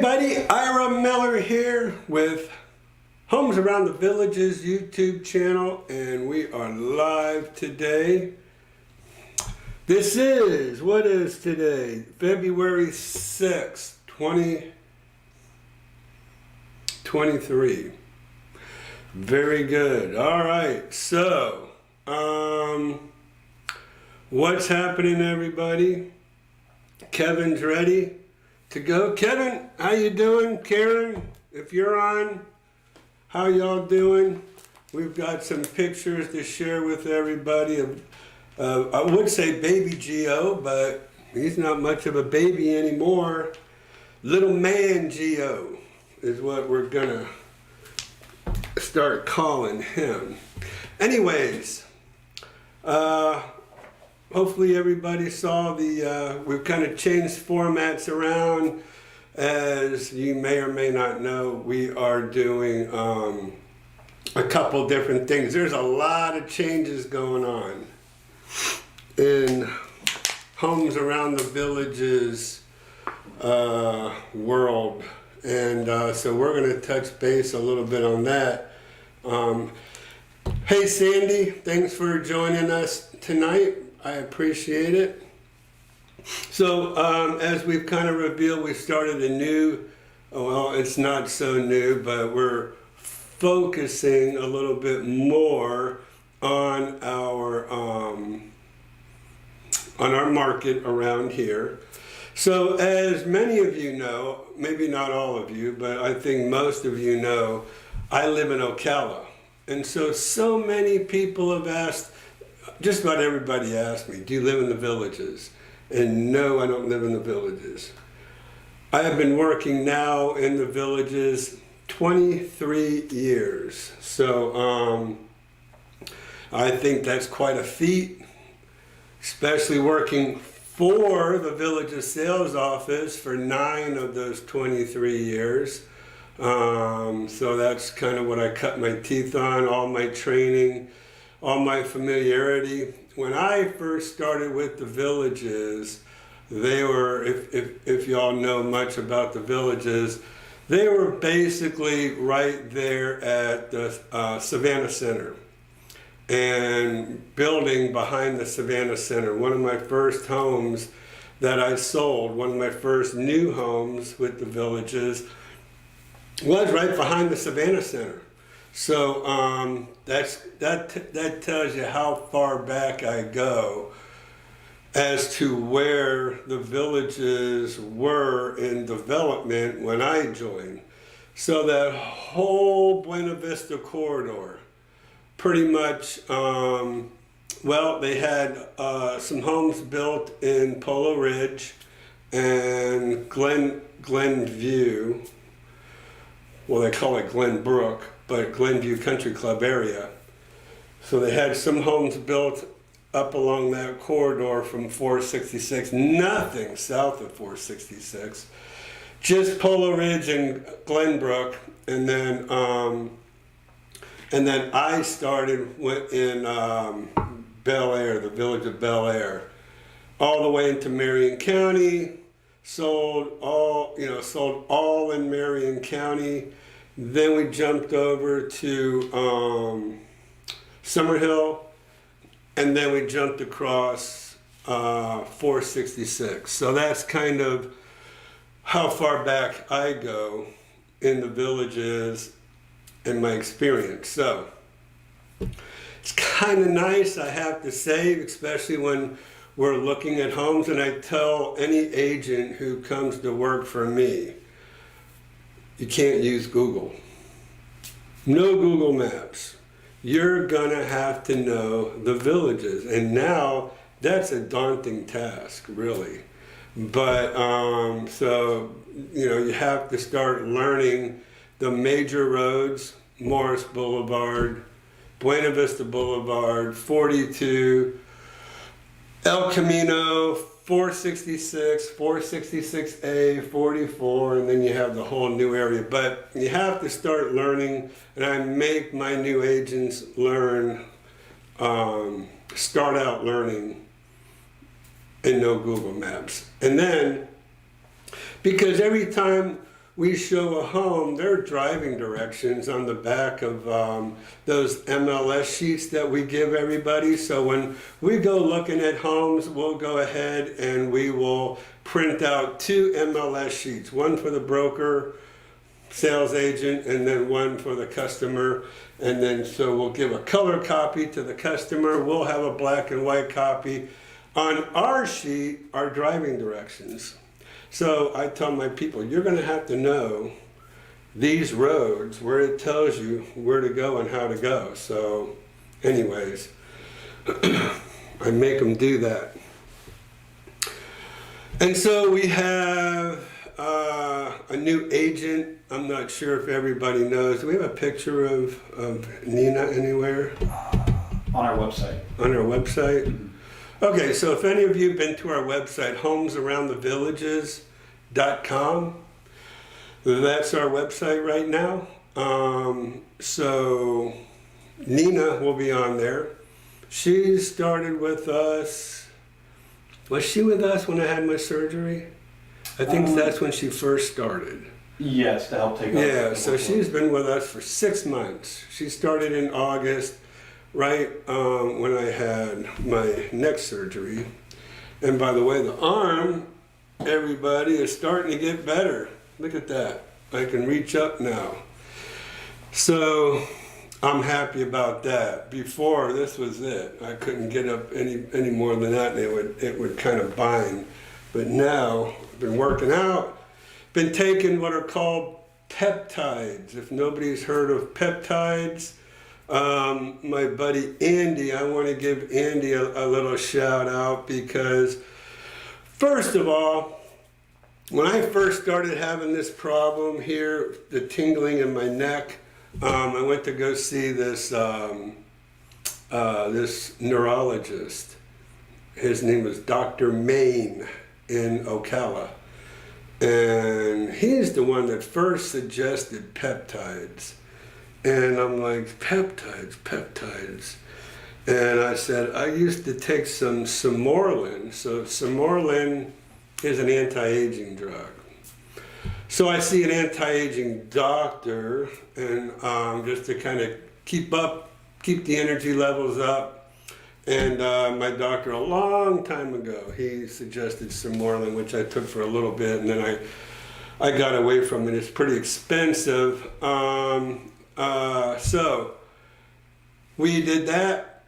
everybody, Ira Miller here with Homes Around the Villages YouTube channel, and we are live today. This is, what is today? February 6th, 2023. Very good. All right, so, what's happening, everybody? Kevin's ready to go. Kevin, how you doing? Karen, if you're on, how y'all doing? We've got some pictures to share with everybody of, I would say baby Geo, but he's not much of a baby anymore. Little man Geo is what we're gonna start calling him. Anyways, hopefully everybody saw the, we've kind of changed formats around. As you may or may not know, we are doing a couple different things. There's a lot of changes going on in Homes Around the Villages world. And so we're going to touch base a little bit on that. Hey Sandy, thanks for joining us tonight. I appreciate it. So as we've kind of revealed, we started a new, well, it's not so new, but we're focusing a little bit more on our market around here. So as many of you know, maybe not all of you, but I think most of you know, I live in Ocala. And so many people have asked, just about everybody asked me, do you live in the villages? And no, I don't live in the villages. I have been working now in the villages 23 years. So I think that's quite a feat, especially working for the village's sales office for 9 of those 23 years. So that's kind of what I cut my teeth on, all my training, all my familiarity. When I first started with the villages, they were, if y'all know much about the villages, they were basically right there at the Savannah Center and building behind the Savannah Center. One of my first homes that I sold, one of my first new homes with the villages, was right behind the Savannah Center. So that tells you how far back I go as to where the villages were in development when I joined. So that whole Buena Vista corridor, pretty much, well, they had some homes built in Polo Ridge and Glenview. Well, they call it Glenbrook, but Glenview Country Club area. So they had some homes built up along that corridor from 466, nothing south of 466, just Polo Ridge and Glenbrook, and then I started in Bel Air, the village of Bel Air, all the way into Marion County. Sold all in Marion County. Then we jumped over to Summerhill, and then we jumped across 466. So that's kind of how far back I go in the villages in my experience. So it's kind of nice, I have to say, especially when we're looking at homes, and I tell any agent who comes to work for me, you can't use Google. No Google Maps. You're gonna have to know the villages. And now that's a daunting task, really. But so, you have to start learning the major roads, Morris Boulevard, Buena Vista Boulevard, 42, El Camino, 466, 466A, 44, and then you have the whole new area. But you have to start learning, and I make my new agents learn, start out learning and know Google Maps. And then, because every time we show a home their driving directions on the back of those MLS sheets that we give everybody. So when we go looking at homes, we'll go ahead and we will print out 2 MLS sheets, one for the broker, sales agent, and then one for the customer. And then so we'll give a color copy to the customer. We'll have a black and white copy. On our sheet are driving directions. So I tell my people, you're going to have to know these roads where it tells you where to go and how to go. So anyways, I make them do that. And so we have a new agent. I'm not sure if everybody knows. Do we have a picture of Nina anywhere? On our website. On our website? Mm-hmm. Okay, so if any of you have been to our website, homesaroundthevillages.com, that's our website right now. So Nina will be on there. She started with us. Was she with us when I had my surgery? I think that's when she first started. Yes, to help take over. Yeah, so she's been with us for 6 months. She started in August, right when I had my neck surgery. And by the way, the arm, everybody, is starting to get better. Look at that. I can reach up now. So I'm happy about that. Before, this was it. I couldn't get up any more than that, and it would kind of bind. But now, I've been working out, been taking what are called peptides. If nobody's heard of peptides, my buddy Andy, I want to give Andy a little shout out because, first of all, when I first started having this problem here, the tingling in my neck, I went to go see this this neurologist. His name was Dr. Main in Ocala. And he's the one that first suggested peptides. And I'm like, peptides. And I said, I used to take some Simorlin. So Simorlin is an anti-aging drug. So I see an anti-aging doctor, and just to kind of keep the energy levels up. And my doctor, a long time ago, he suggested Simorlin, which I took for a little bit, and then I got away from it. It's pretty expensive. So we did that.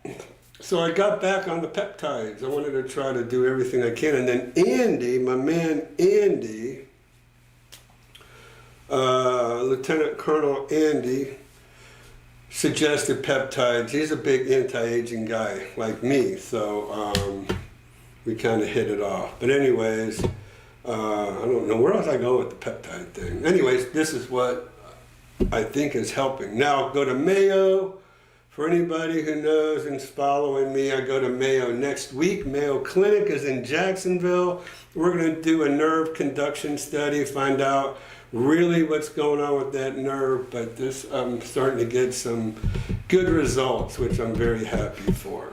So I got back on the peptides. I wanted to try to do everything I can. And then Andy, my man Andy, Lieutenant Colonel Andy, suggested peptides. He's a big anti-aging guy like me, so we kind of hit it off. But anyways, I don't know, where was I going with the peptide thing? Anyways, this is what I think is helping. Now, go to Mayo. For anybody who knows and's following me, I go to Mayo next week. Mayo Clinic is in Jacksonville. We're going to do a nerve conduction study, find out really what's going on with that nerve, but this, I'm starting to get some good results, which I'm very happy for.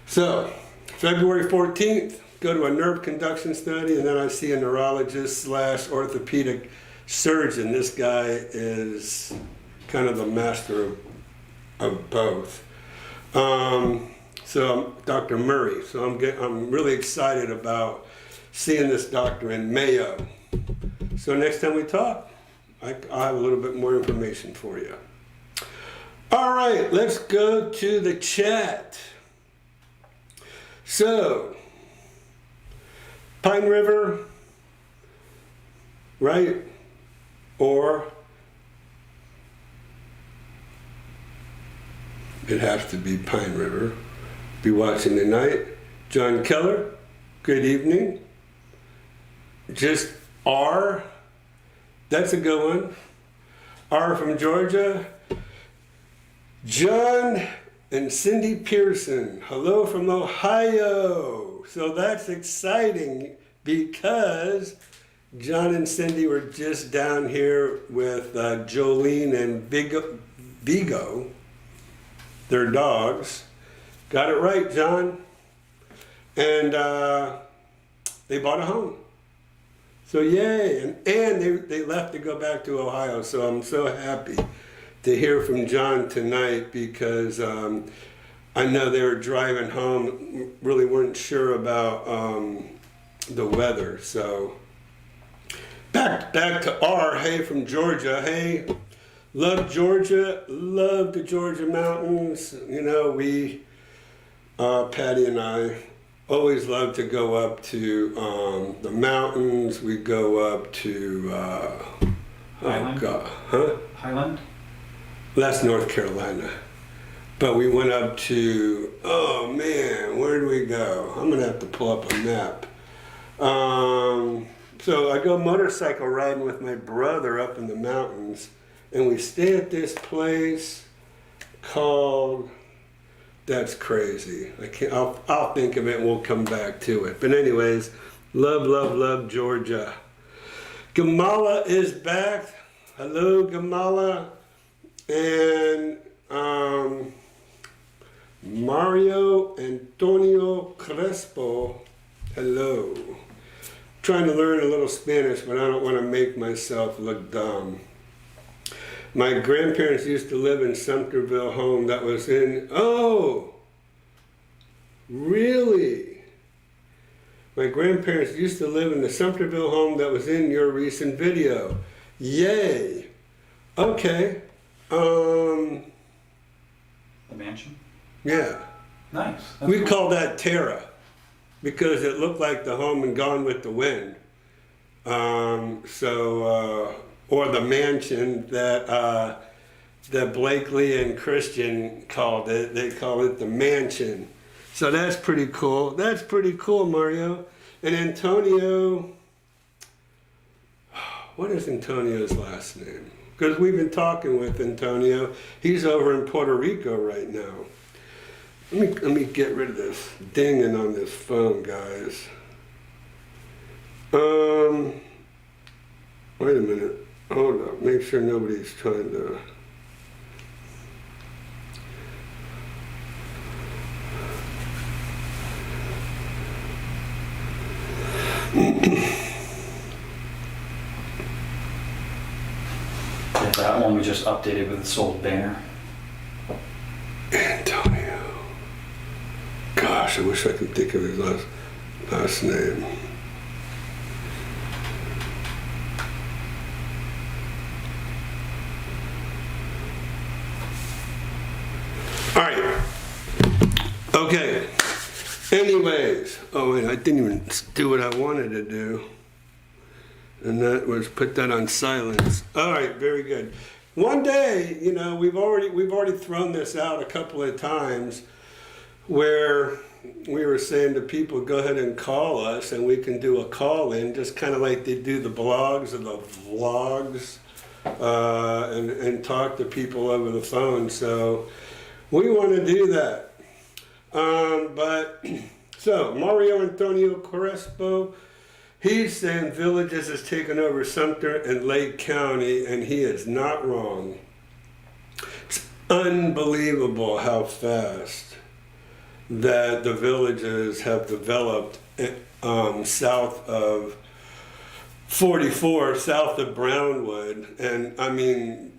So, February 14th, go to a nerve conduction study, and then I see a neurologist / orthopedic surgeon. This guy is kind of the master of both. So Dr. Murray. So I'm really excited about seeing this doctor in Mayo. So next time we talk, I'll have a little bit more information for you. All right, let's go to the chat. So, Pine River, right? Or it has to be Pine River. Be watching tonight. John Keller, good evening. Just R, that's a good one. R from Georgia. John and Cindy Pearson, hello from Ohio. So that's exciting because John and Cindy were just down here with Jolene and Vigo, their dogs. Got it right, John. And they bought a home. So yay, and they left to go back to Ohio. So I'm so happy to hear from John tonight because I know they were driving home, really weren't sure about the weather. So back to R. Hey from Georgia. Hey, love Georgia, love the Georgia mountains. You know, we Patty and I always love to go up to the mountains. We go up to Highland? oh God, huh? Highland? That's North Carolina. But we went up to, oh man, where do we go? I'm gonna have to pull up a map. So I go motorcycle riding with my brother up in the mountains, and we stay at this place called, that's crazy. I can't, I'll think of it and we'll come back to it. But anyways, love Georgia. Gamala is back. Hello, Gamala. And Mario Antonio Crespo, hello. Trying to learn a little Spanish, but I don't want to make myself look dumb. My grandparents used to live in Sumterville home that was in, oh, really? My grandparents used to live in the Sumterville home that was in your recent video. Yay. Okay. The mansion? Yeah. Nice. That's We cool. call that Terra because it looked like the home in Gone with the Wind. Or the mansion that Blakely and Christian called it. They call it the mansion. So that's pretty cool. That's pretty cool, Mario. And Antonio, what is Antonio's last name? Because we've been talking with Antonio. He's over in Puerto Rico right now. Let me get rid of this dinging on this phone, guys. Wait a minute. Hold up. Make sure nobody's trying to. Yeah, that one we just updated with the sold banner. Antonio. Gosh, I wish I could think of his last name. All right. Okay. Anyways, oh wait, I didn't even do what I wanted to do. And that was put that on silence. All right, very good. One day, you know, we've already thrown this out a couple of times where we were saying to people, go ahead and call us and we can do a call in, just kind of like they do the blogs or the vlogs, and talk to people over the phone. So we want to do that. So Mario Antonio Crespo, he's saying Villages has taken over Sumter and Lake County, and he is not wrong. It's unbelievable how fast that the Villages have developed south of 44, south of Brownwood. And I mean,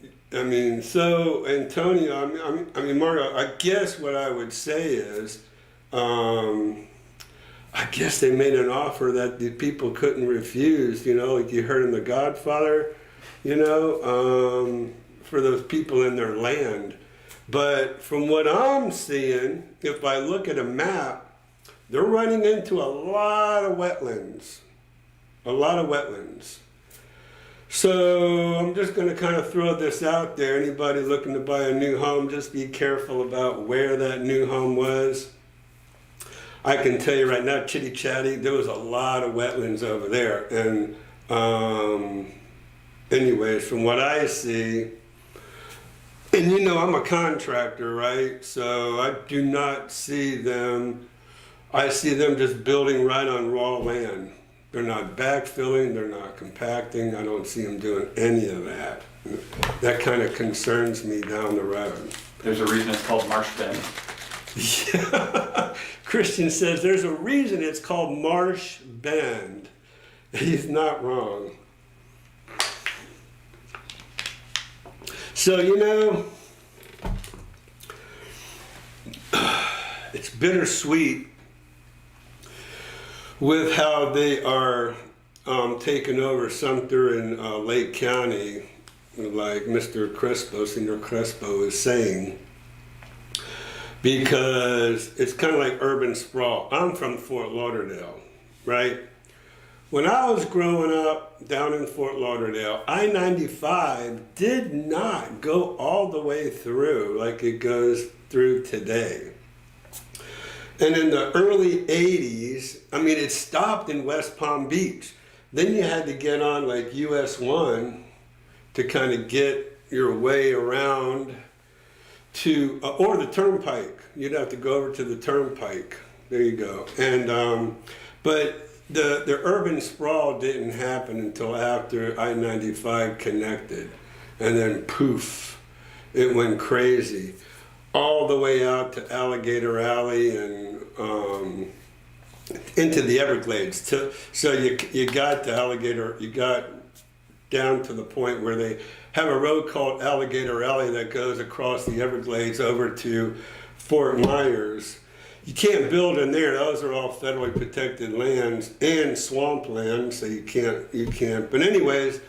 so Antonio, I mean, Mario, I guess what I would say is, I guess they made an offer that the people couldn't refuse, you know, like you heard in The Godfather, you know, for those people in their land. But from what I'm seeing, if I look at a map, they're running into a lot of wetlands. A lot of wetlands. So I'm just going to kind of throw this out there. Anybody looking to buy a new home, just be careful about where that new home was. I can tell you right now, Chitty Chatty, there was a lot of wetlands over there. And anyways, from what I see, and you know I'm a contractor, right? So I do not see them, I see them just building right on raw land. They're not backfilling, they're not compacting. I don't see them doing any of that. That kind of concerns me down the road. There's a reason it's called Marsh Bend. Yeah. Christian says there's a reason it's called Marsh Bend. He's not wrong. So, it's bittersweet with how they are taking over Sumter and Lake County, like Mr. Crespo, Senior Crespo is saying, because it's kind of like urban sprawl. I'm from Fort Lauderdale, right? When I was growing up down in Fort Lauderdale, I-95 did not go all the way through like it goes through today. And in the early 80s, it stopped in West Palm Beach. Then you had to get on like US 1 to kind of get your way around to, or the turnpike. You'd have to go over to the turnpike. There you go. And, but the urban sprawl didn't happen until after I-95 connected. And then poof, it went crazy. All the way out to Alligator Alley and into the Everglades. So you got the Alligator, you got down to the point where they have a road called Alligator Alley that goes across the Everglades over to Fort Myers. You can't build in there. Those are all federally protected lands and swampland, so you can't. But anyways,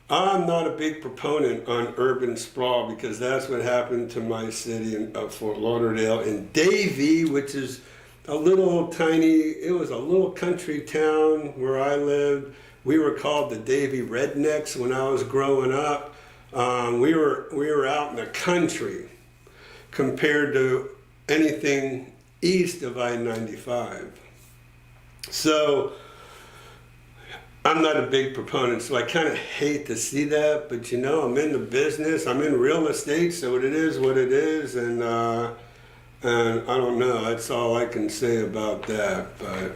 I'm not a big proponent on urban sprawl because that's what happened to my city of Fort Lauderdale. In Davie, which is a little tiny, it was a little country town where I lived. We were called the Davie Rednecks when I was growing up. We were out in the country compared to anything east of I-95. So I'm not a big proponent, so I kind of hate to see that, but I'm in the business, I'm in real estate, so it is what it is, and I don't know, that's all I can say about that, but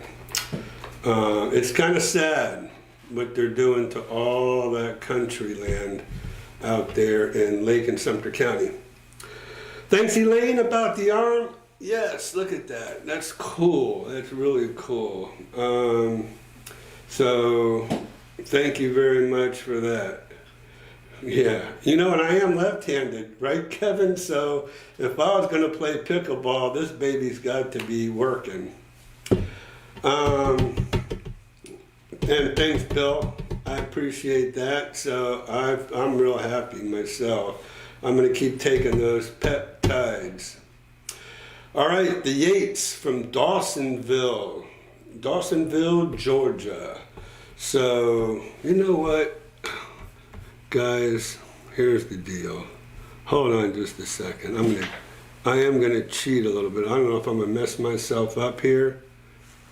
it's kind of sad what they're doing to all that country land out there in Lake and Sumter County. Thanks, Elaine, about the arm. Yes, look at that. That's cool. That's really cool. So, thank you very much for that. Yeah, and I am left-handed, right, Kevin? So, if I was going to play pickleball, this baby's got to be working. And thanks, Bill. I appreciate that. So, I'm real happy myself. I'm going to keep taking those peptides. All right, the Yates from Dawsonville, Georgia. So, you know what, guys, here's the deal. Hold on just a second. I am gonna cheat a little bit. I don't know if I'm gonna mess myself up here.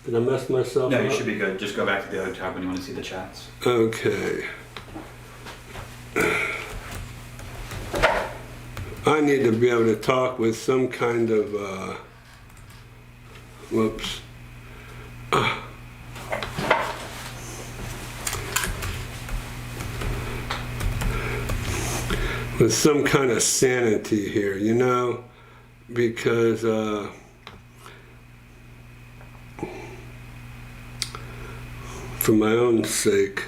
Did I mess myself up? No, you should be good. Just go back to the other tab when you want to see the chats. Okay. I need to be able to talk with some kind of, whoops. With some kind of sanity here, because for my own sake,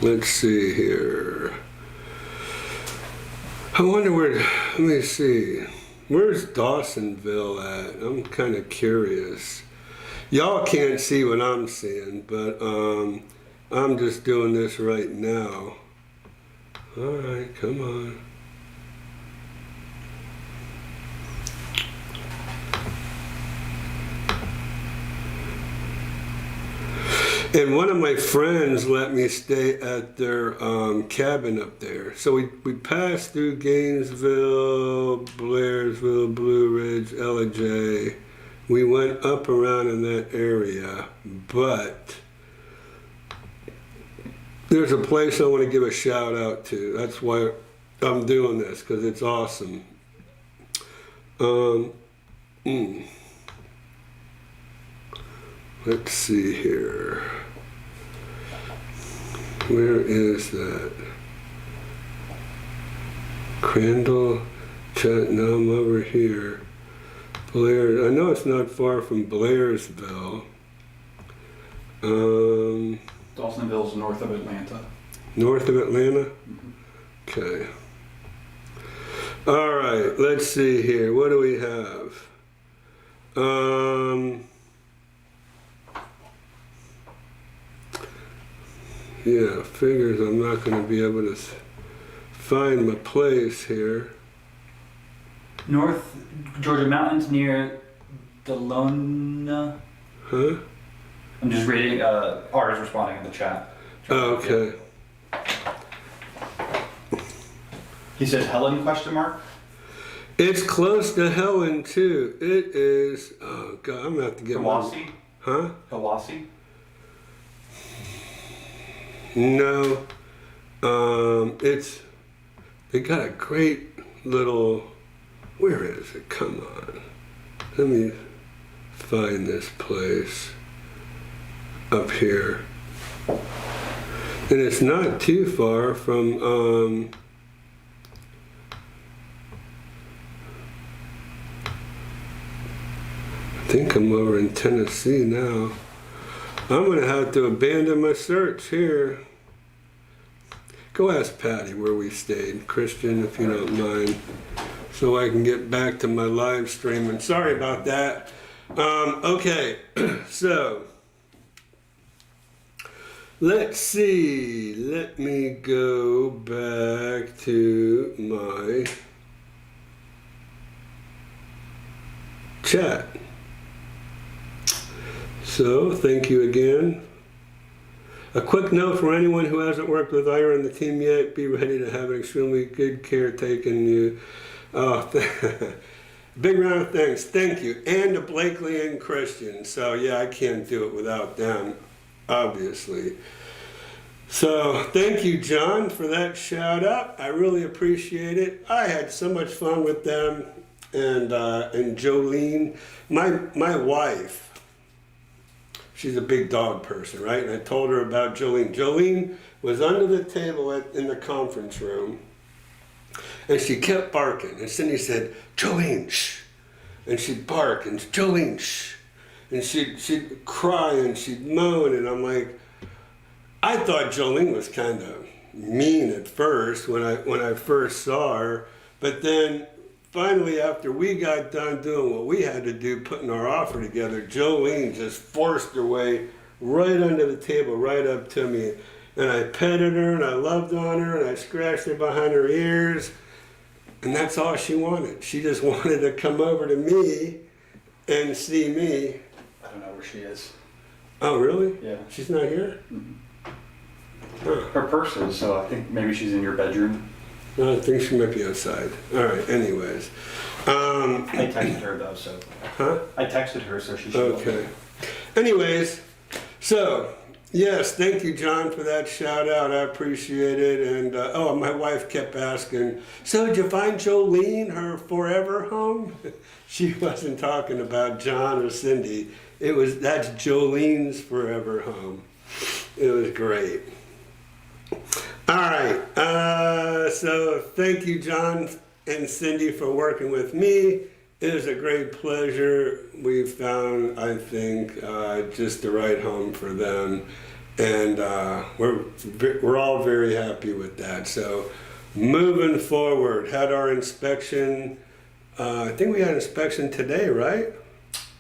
let's see here. I wonder let me see, where's Dawsonville at? I'm kind of curious. Y'all can't see what I'm seeing, but I'm just doing this right now. All right, come on. And one of my friends let me stay at their cabin up there. So we passed through Gainesville, Blairsville, Blue Ridge, LJ. We went up around in that area, but there's a place I want to give a shout out to. That's why I'm doing this, because it's awesome. Let's see here. Where is that? Crandall, no, I'm over here. Blair, I know it's not far from Blairsville. Dawsonville's north of Atlanta. North of Atlanta? Okay. All right, let's see here. What do we have? Yeah, figures I'm not going to be able to find my place here. North Georgia Mountains near Delona. Huh? I'm just reading. R is responding in the chat. Oh, okay. He says Helen question mark. It's close to Helen too. It is. Oh God, I'm gonna have to get. Hiwassee. Huh? Hiwassee. No. It's. They got a great little. Where is it? Come on. Let me find this place up here. And it's not too far from. I think I'm over in Tennessee now. I'm going to have to abandon my search here. Go ask Patty where we stayed, Christian, if you don't mind, so I can get back to my live stream. And sorry about that. Okay, so let's see. Let me go back to my chat. So, thank you again. A quick note for anyone who hasn't worked with Ira and the team yet, be ready to have extremely good care taken you. Oh, big round of thanks. Thank you. And to Blakely and Christian. So, yeah, I can't do it without them, obviously. So, thank you, John, for that shout out. I really appreciate it. I had so much fun with them. And Jolene, my wife, she's a big dog person, right? And I told her about Jolene. Jolene was under the table in the conference room, and she kept barking. And Cindy said, Jolene, shh. And she'd bark, and Jolene, shh. And she'd cry, and she'd moan, and I'm like, I thought Jolene was kind of mean at first when I first saw her, but then finally, after we got done doing what we had to do, putting our offer together, Jolene just forced her way right under the table, right up to me. And I petted her, and I loved on her, and I scratched her behind her ears. And that's all she wanted. She just wanted to come over to me and see me. I don't know where she is. Oh, really? Yeah. She's not here? Mm-hmm. Huh. Her purse is, so I think maybe she's in your bedroom. No, I think she might be outside. All right, anyways. I texted her though, so. Huh? I texted her, so she should. Okay. Anyways, so, yes, thank you, John, for that shout out. I appreciate it. And, my wife kept asking, so did you find Jolene her forever home? She wasn't talking about John or Cindy. That's Jolene's forever home. It was great. All right, so thank you, John and Cindy, for working with me. It was a great pleasure. We found, I think, just the right home for them, and we're all very happy with that. So, moving forward, had our inspection. I think we had inspection today, right?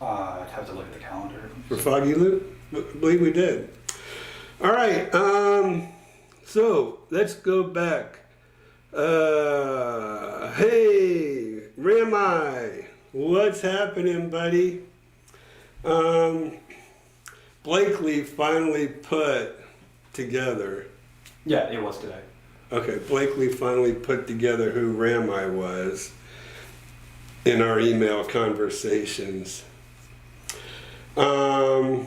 I'd have to look at the calendar. For Foggy Loop, I believe we did. All right. So let's go back. Hey, Rami, what's happening, buddy? Blakely finally put together. Yeah, it was today. Okay, Blakely finally put together who Rami was in our email conversations. Oh,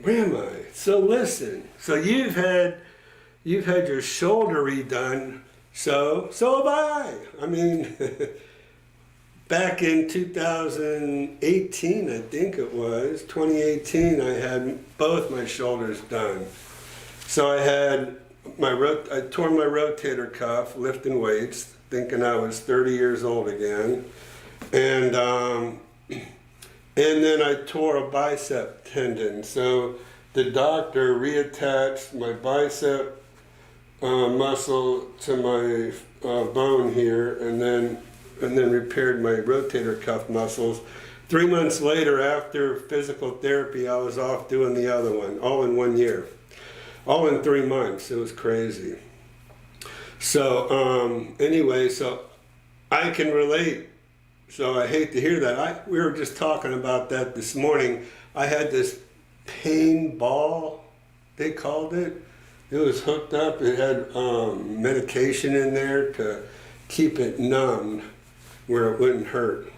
Rami. So listen, so you've had your shoulder redone, so have I. I mean, back in 2018, I think it was, 2018, I had both my shoulders done. So I tore my rotator cuff lifting weights, thinking I was 30 years old again. And and then I tore a bicep tendon. So the doctor reattached my bicep muscle to my bone here, and then repaired my rotator cuff muscles. 3 months later, after physical therapy, I was off doing the other one, all in 1 year, all in 3 months. It was crazy. So anyway, so I can relate. So I hate to hear that. We were just talking about that this morning. I had this pain ball, they called it. It was hooked up. It had medication in there to keep it numb where it wouldn't hurt.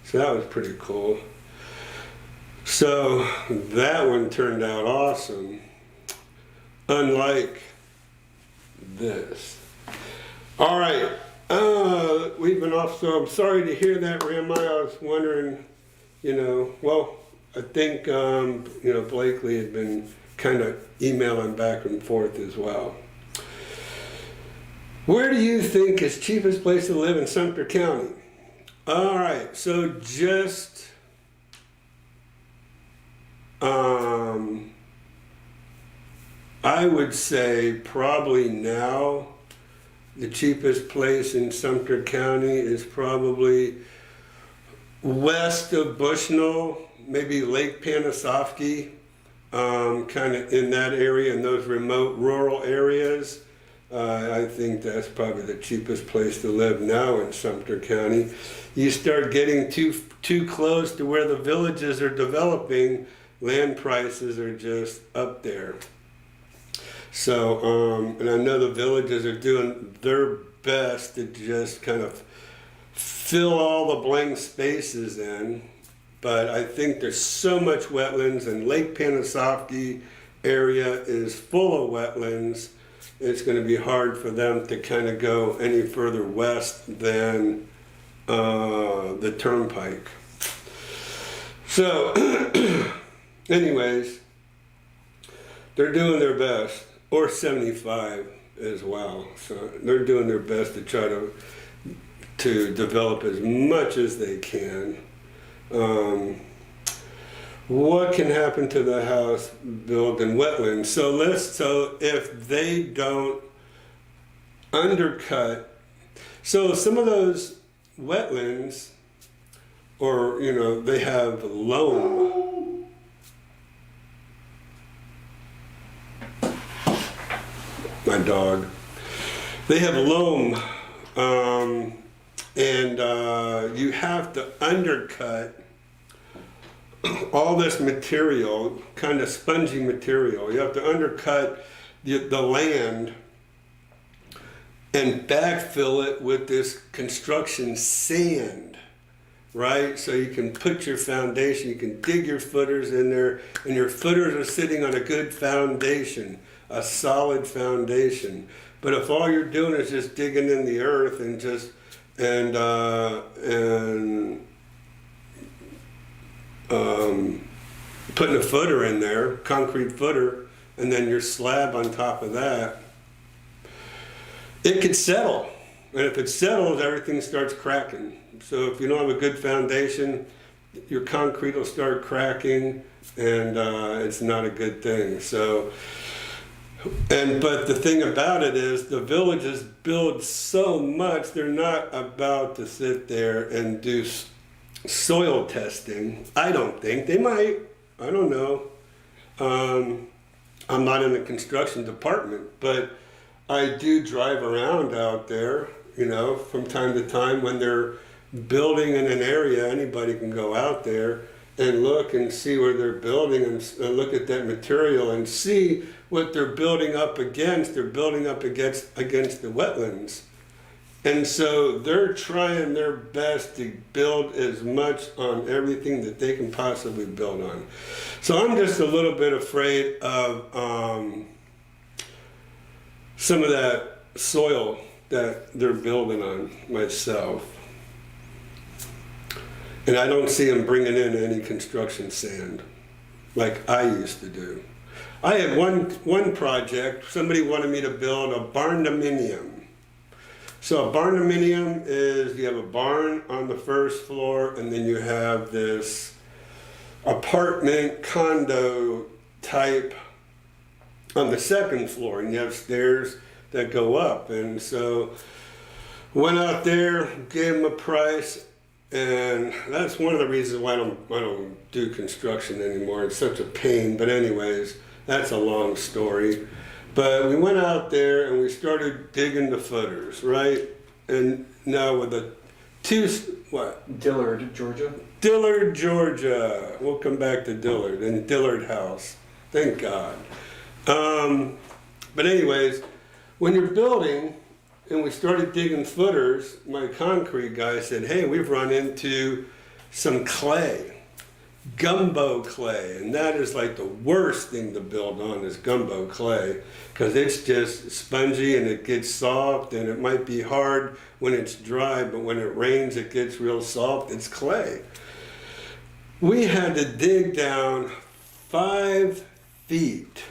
So that was pretty cool. So that one turned out awesome. Unlike this. All right. We've been off, so I'm sorry to hear that, Rami. I was wondering, well, I think, Blakely had been kind of emailing back and forth as well. Where do you think is cheapest place to live in Sumter County? All right, so just I would say probably now the cheapest place in Sumter County is probably west of Bushnell, maybe Lake Panasoffkee, kind of in that area, in those remote rural areas. I think that's probably the cheapest place to live now in Sumter County. You start getting too close to where the villages are developing, land prices are just up there. So, and I know the villages are doing their best to just kind of fill all the blank spaces in, but I think there's so much wetlands, and Lake Panasoffkee area is full of wetlands. It's going to be hard for them to kind of go any further west than the turnpike. So, anyways, they're doing their best, or 75 as well. So they're doing their best to try to develop as much as they can. What can happen to the house built in wetlands? So if they don't undercut, so some of those wetlands, or they have loam. My dog. They have loam, and you have to undercut all this material, kind of spongy material. You have to undercut the land and backfill it with this construction sand, right? So you can put your foundation, you can dig your footers in there, and your footers are sitting on a good foundation, a solid foundation. But if all you're doing is just digging in the earth and putting a footer in there, concrete footer, and then your slab on top of that, it could settle. And if it settles, everything starts cracking. So if you don't have a good foundation, your concrete will start cracking, and it's not a good thing. So, but the thing about it is the villages build so much, they're not about to sit there and do soil testing. I don't think. They might. I don't know. I'm not in the construction department, but I do drive around out there, from time to time when they're building in an area. Anybody can go out there and look and see where they're building, and look at that material and see what they're building up against. They're building up against the wetlands. And so they're trying their best to build as much on everything that they can possibly build on. So I'm just a little bit afraid of some of that soil that they're building on myself. And I don't see them bringing in any construction sand like I used to do. I had one project, somebody wanted me to build a barn-dominium. So a barn-dominium is, you have a barn on the first floor, and then you have this apartment condo type on the second floor, and you have stairs that go up. And so went out there, gave him a price, and that's one of the reasons why I don't do construction anymore. It's such a pain. But anyways, that's a long story. But we went out there and we started digging the footers, right? And now with a Dillard, Georgia. Dillard, Georgia. We'll come back to Dillard and Dillard House. Thank God. But anyways, when you're building and we started digging footers, my concrete guy said, hey, we've run into some clay, gumbo clay. And that is like the worst thing to build on is gumbo clay, because it's just spongy and it gets soft, and it might be hard when it's dry, but when it rains, it gets real soft. It's clay. We had to dig down 5 feet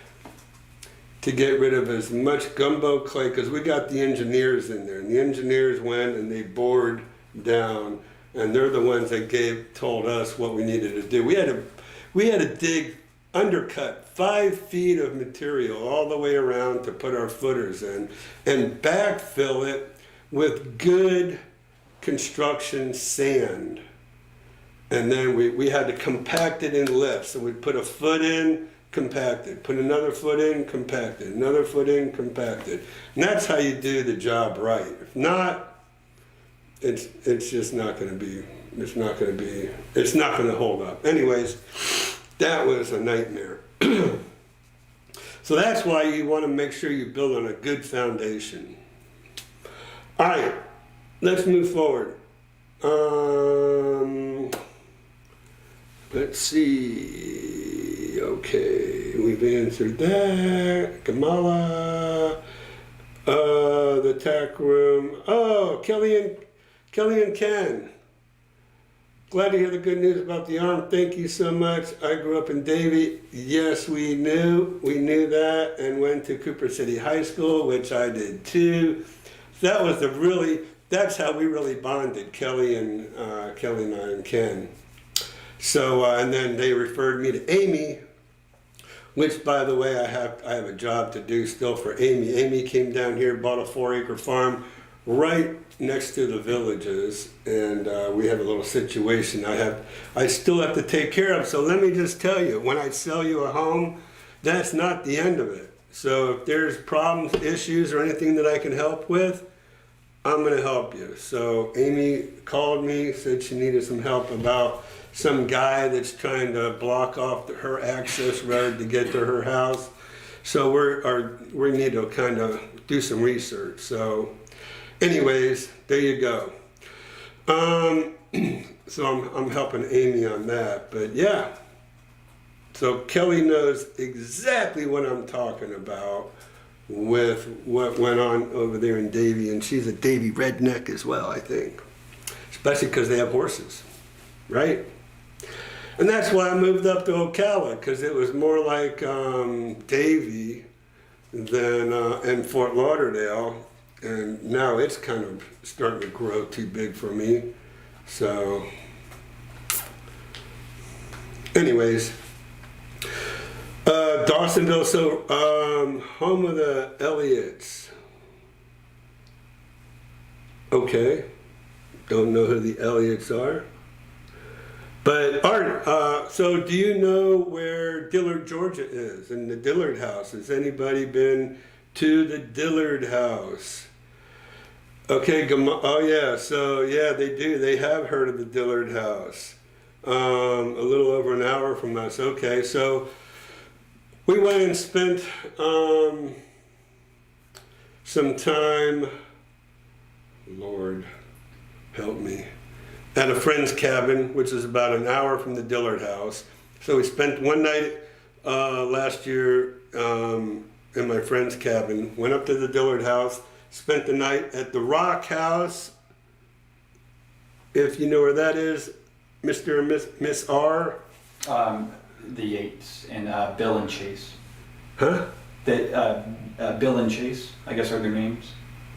to get rid of as much gumbo clay, because we got the engineers in there, and the engineers went and they bored down, and they're the ones that told us what we needed to do. We had to dig, undercut 5 feet of material all the way around to put our footers in, and backfill it with good construction sand. And then we had to compact it in lifts. So we'd put a foot in, compacted, put another foot in, compacted, another foot in, compacted. And that's how you do the job right. If not, it's just not going to be, it's not going to hold up. Anyways, that was a nightmare. So that's why you want to make sure you build on a good foundation. All right, let's move forward. Let's see. Okay, we've answered that. Kamala, the tack room. Oh, Kelly and Ken. Glad to hear the good news about the arm. Thank you so much. I grew up in Davie. Yes, we knew that, and went to Cooper City High School, which I did too. That's how we really bonded, Kelly and I and Ken. So, and then they referred me to Amy, which, by the way, I have a job to do still for Amy. Amy came down here, bought a 4-acre farm right next to the villages, and we have a little situation I still have to take care of. So let me just tell you, when I sell you a home, that's not the end of it. So if there's problems, issues, or anything that I can help with, I'm going to help you. So Amy called me, said she needed some help about some guy that's trying to block off her access road to get to her house. So we need to kind of do some research. So anyways, there you go. So I'm helping Amy on that. But yeah, so Kelly knows exactly what I'm talking about with what went on over there in Davie, and she's a Davie redneck as well, I think, especially because they have horses, right? And that's why I moved up to Ocala, because it was more like Davie than and Fort Lauderdale, and now it's kind of starting to grow too big for me. So anyways, Dawsonville, so home of the Elliots. Okay, don't know who the Elliots are. But Art, so do you know where Dillard, Georgia is, and the Dillard House? Has anybody been to the Dillard House? Okay, oh yeah, so yeah, they do. They have heard of the Dillard House. A little over an hour from us. Okay, so we went and spent some time, Lord help me, at a friend's cabin, which is about an hour from the Dillard House. So we spent one night last year in my friend's cabin, went up to the Dillard House, spent the night at the Rock House, if you know where that is, Mr. and Miss R. The Yates and Bill and Chase. Huh? Bill and Chase, I guess are their names.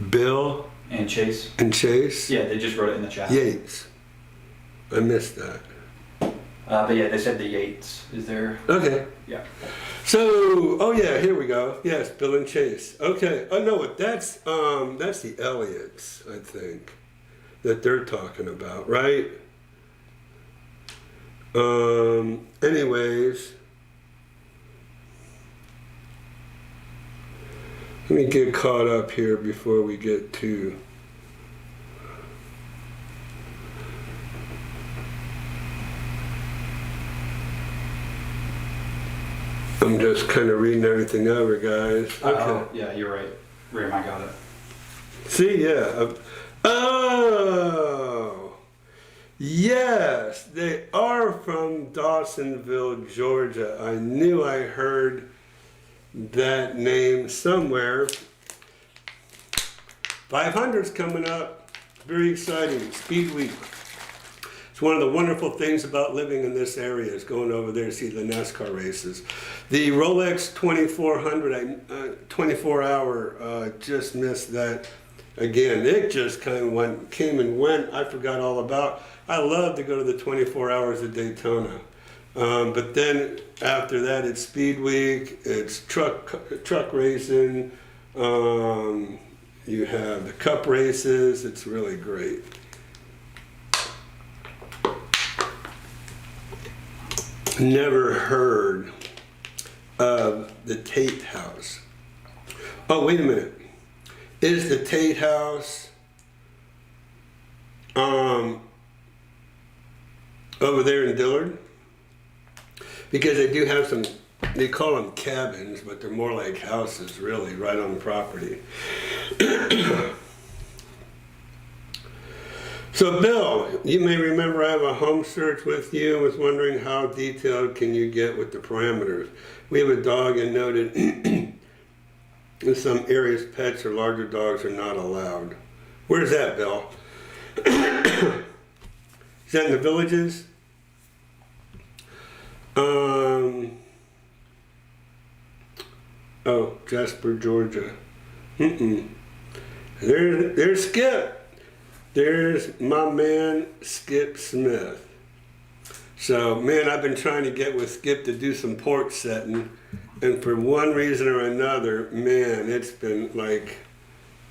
Bill and Chase. And Chase? Yeah, they just wrote it in the chat. Yates. I missed that. But yeah, they said the Yates is there. Okay. Yeah. So, oh yeah, here we go. Yes, Bill and Chase. Okay. Oh no, that's the Elliots, I think, that they're talking about, right? Anyways, let me get caught up here before we get to. I'm just kind of reading everything over, guys. Okay. Oh, yeah, you're right. Ram, I got it. See, yeah. Oh, yes, they are from Dawsonville, Georgia. I knew I heard that name somewhere. 500's coming up. Very exciting. Speed Week. It's one of the wonderful things about living in this area is going over there to see the NASCAR races. The Rolex 2400, 24-hour, just missed that again. It just kind of came and went. I forgot all about. I love to go to the 24 hours of Daytona. But then after that, it's Speed Week, it's truck racing, you have the cup races. It's really great. Never heard of the Tate House. Oh, wait a minute. Is the Tate House over there in Dillard? Because they do have some, they call them cabins, but they're more like houses, really, right on the property. So Bill, you may remember I have a home search with you. I was wondering how detailed can you get with the parameters. We have a dog and noted in some areas pets or larger dogs are not allowed. Where's that, Bill? Is that in the Villages? Oh, Jasper, Georgia. There's Skip. There's my man, Skip Smith. So, man, I've been trying to get with Skip to do some porch setting, and for one reason or another, man, it's been like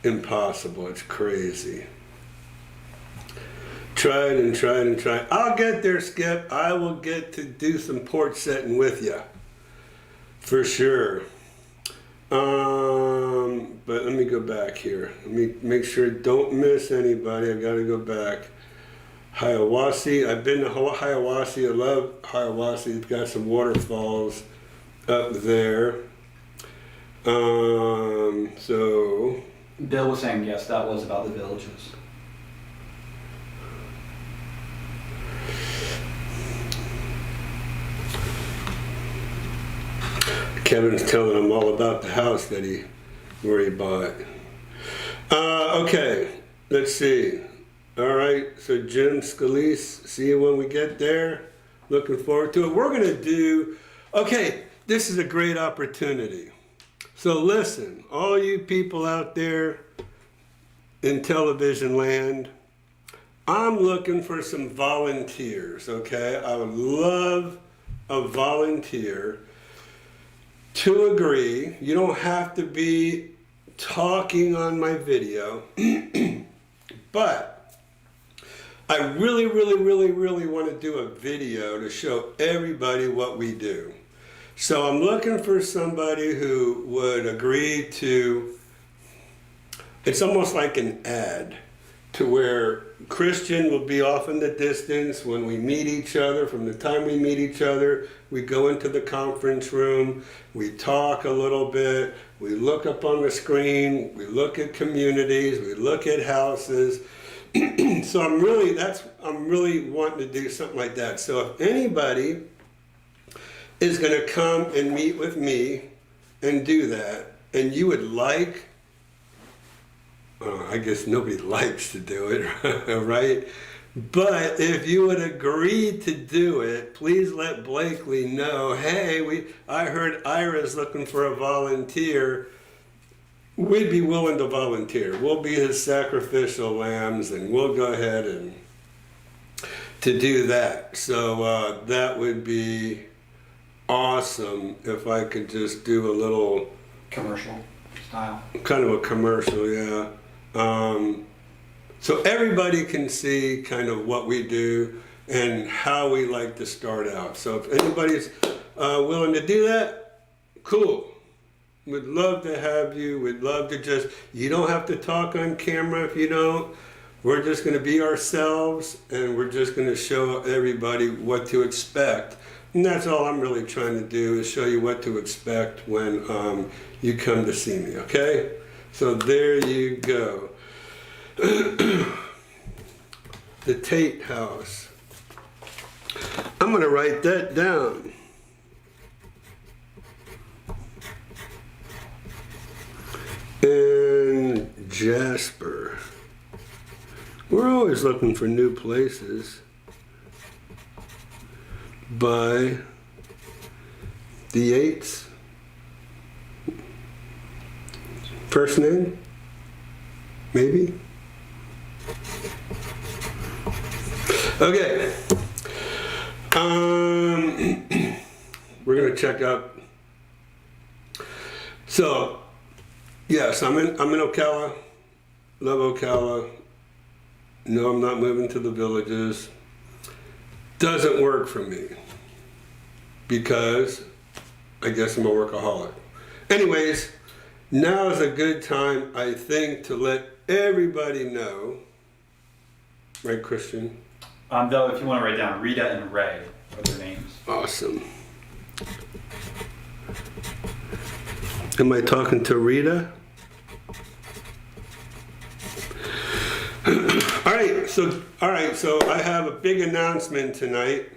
impossible. It's crazy. Tried and tried and tried. I'll get there, Skip. I will get to do some porch setting with you, for sure. But let me go back here. Let me make sure I don't miss anybody. I gotta go back. Hiawassee. I've been to Hiawassee. I love Hiawassee. It's got some waterfalls up there. So Bill was saying yes, that was about the Villages. Kevin's telling him all about the house that where he bought. Okay, let's see. All right, so Jim Scalise, see you when we get there. Looking forward to it. We're gonna do, okay, this is a great opportunity. So listen, all you people out there in television land, I'm looking for some volunteers, okay? I would love a volunteer to agree. You don't have to be talking on my video, but I really want to do a video to show everybody what we do. So I'm looking for somebody who would agree to, it's almost like an ad, to where Christian will be off in the distance when we meet each other. From the time we meet each other, we go into the conference room, we talk a little bit, we look up on the screen, we look at communities, we look at houses. So I'm really wanting to do something like that. So if anybody is going to come and meet with me and do that, and you would like, I guess nobody likes to do it, right? But if you would agree to do it, please let Blakely know, hey, I heard Ira's looking for a volunteer. We'd be willing to volunteer. We'll be his sacrificial lambs, and we'll go ahead and to do that. So that would be awesome if I could just do a little Commercial style. kind of a commercial, yeah. So everybody can see kind of what we do and how we like to start out. So if anybody's willing to do that, cool. We'd love to have you. We'd love to just, you don't have to talk on camera if you don't. We're just going to be ourselves, and we're just going to show everybody what to expect. And that's all I'm really trying to do, is show you what to expect when you come to see me, okay? So there you go. The Tate House. I'm going to write that down. In Jasper. We're always looking for new places. By the Yates. First name? Maybe? Okay. We're gonna check up. So, yes, I'm in Ocala. Love Ocala. No, I'm not moving to the villages. Doesn't work for me because I guess I'm a workaholic. Anyways, now is a good time, I think, to let everybody know. Right, Christian? Though, if you want to write down Rita and Ray are their names. Awesome. Am I talking to Rita? All right, so I have a big announcement tonight.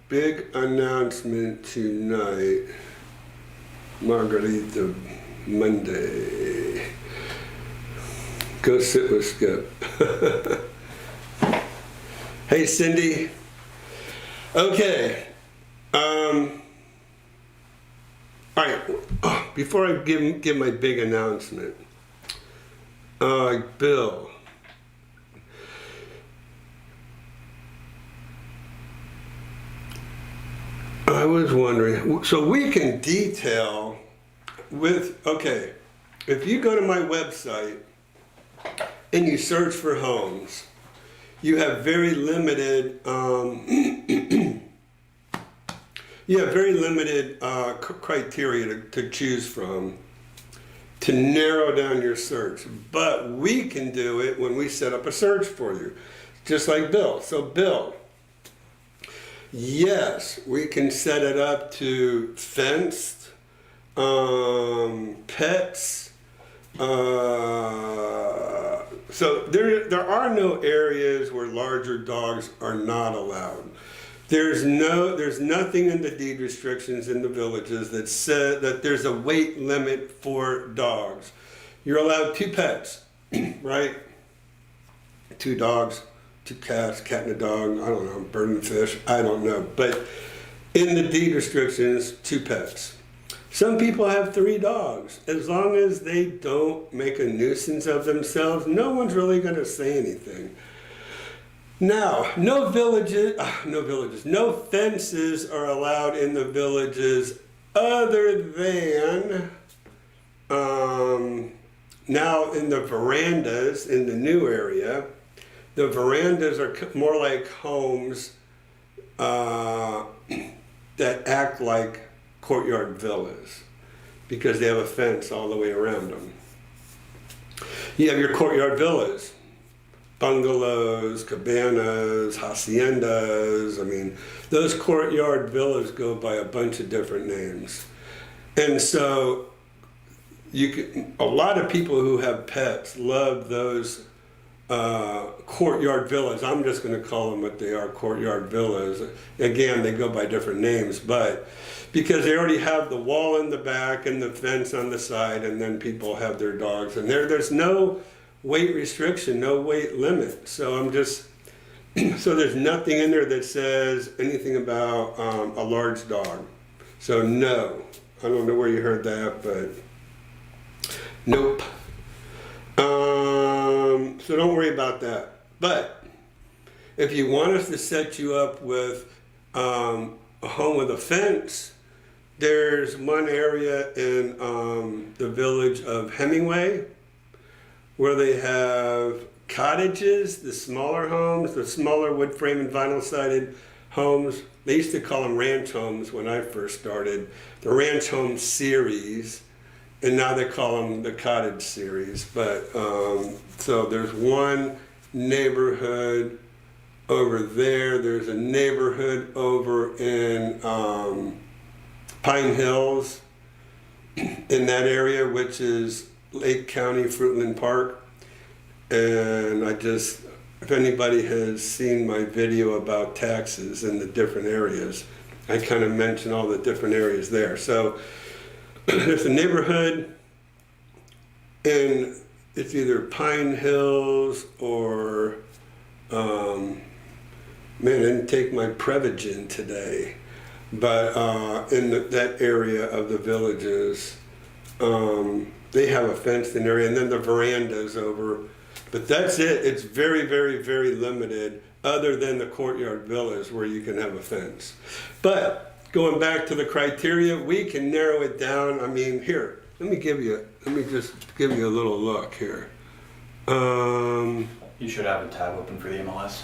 Big announcement tonight. Margarita Monday. Go sit with Skip. Hey, Cindy. Okay. All right. Before I give my big announcement, Bill. I was wondering. So we can detail with. Okay, if you go to my website and you search for homes, you have very limited. You have very limited criteria to choose from to narrow down your search. But we can do it when we set up a search for you, just like Bill. So Bill, yes, we can set it up to fenced, pets. So there are no areas where larger dogs are not allowed. There's nothing in the deed restrictions in the villages that said that there's a weight limit for dogs. You're allowed 2 pets, right? 2 dogs, 2 cats, cat and a dog, I don't know, bird and fish, I don't know. But in the deed restrictions, 2 pets. Some people have 3 dogs. As long as they don't make a nuisance of themselves, no one's really going to say anything. Now, no fences are allowed in the villages other than, now in the verandas in the new area. The verandas are more like homes that act like courtyard villas because they have a fence all the way around them. You have your courtyard villas. Bungalows, cabanas, haciendas. I mean, those courtyard villas go by a bunch of different names. And so a lot of people who have pets love those courtyard villas. I'm just going to call them what they are, courtyard villas. Again, they go by different names, but because they already have the wall in the back and the fence on the side, and then people have their dogs. And there's no weight restriction, no weight limit. So so there's nothing in there that says anything about a large dog. So no, I don't know where you heard that, but nope. So don't worry about that. But if you want us to set you up with a home with a fence, there's one area in the village of Hemingway where they have cottages, the smaller homes, the smaller wood frame and vinyl sided homes. They used to call them ranch homes when I first started, the ranch home series, and now they call them the cottage series. But so there's one neighborhood over there. There's a neighborhood over in Pine Hills in that area, which is Lake County, Fruitland Park. And if anybody has seen my video about taxes in the different areas, I kind of mention all the different areas there. So there's a neighborhood in, it's either Pine Hills or, man, I didn't take my Prevagen today, but in that area of the villages, they have a fenced in area, and then the verandas over. But that's it. It's very, very, very limited, other than the courtyard villas where you can have a fence. But going back to the criteria, we can narrow it down. I mean, here, let me just give you a little look here. You should have a tab open for the MLS.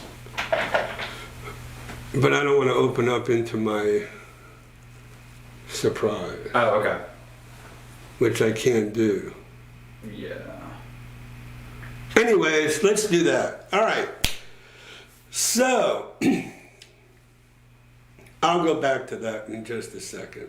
But I don't want to open up into my surprise, Oh, okay. which I can't do. Yeah. Anyways, let's do that. All right. So, I'll go back to that in just a second.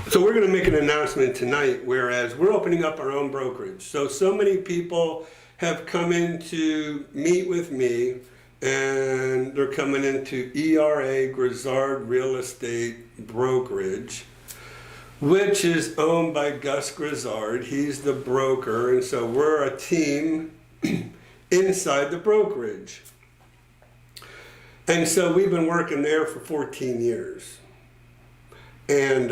So we're going to make an announcement tonight, whereas we're opening up our own brokerage. So many people have come in to meet with me, and they're coming into ERA, Grizzard Real Estate Brokerage, which is owned by Gus Grizzard. He's the broker, and so we're a team inside the brokerage. And so we've been working there for 14 years. And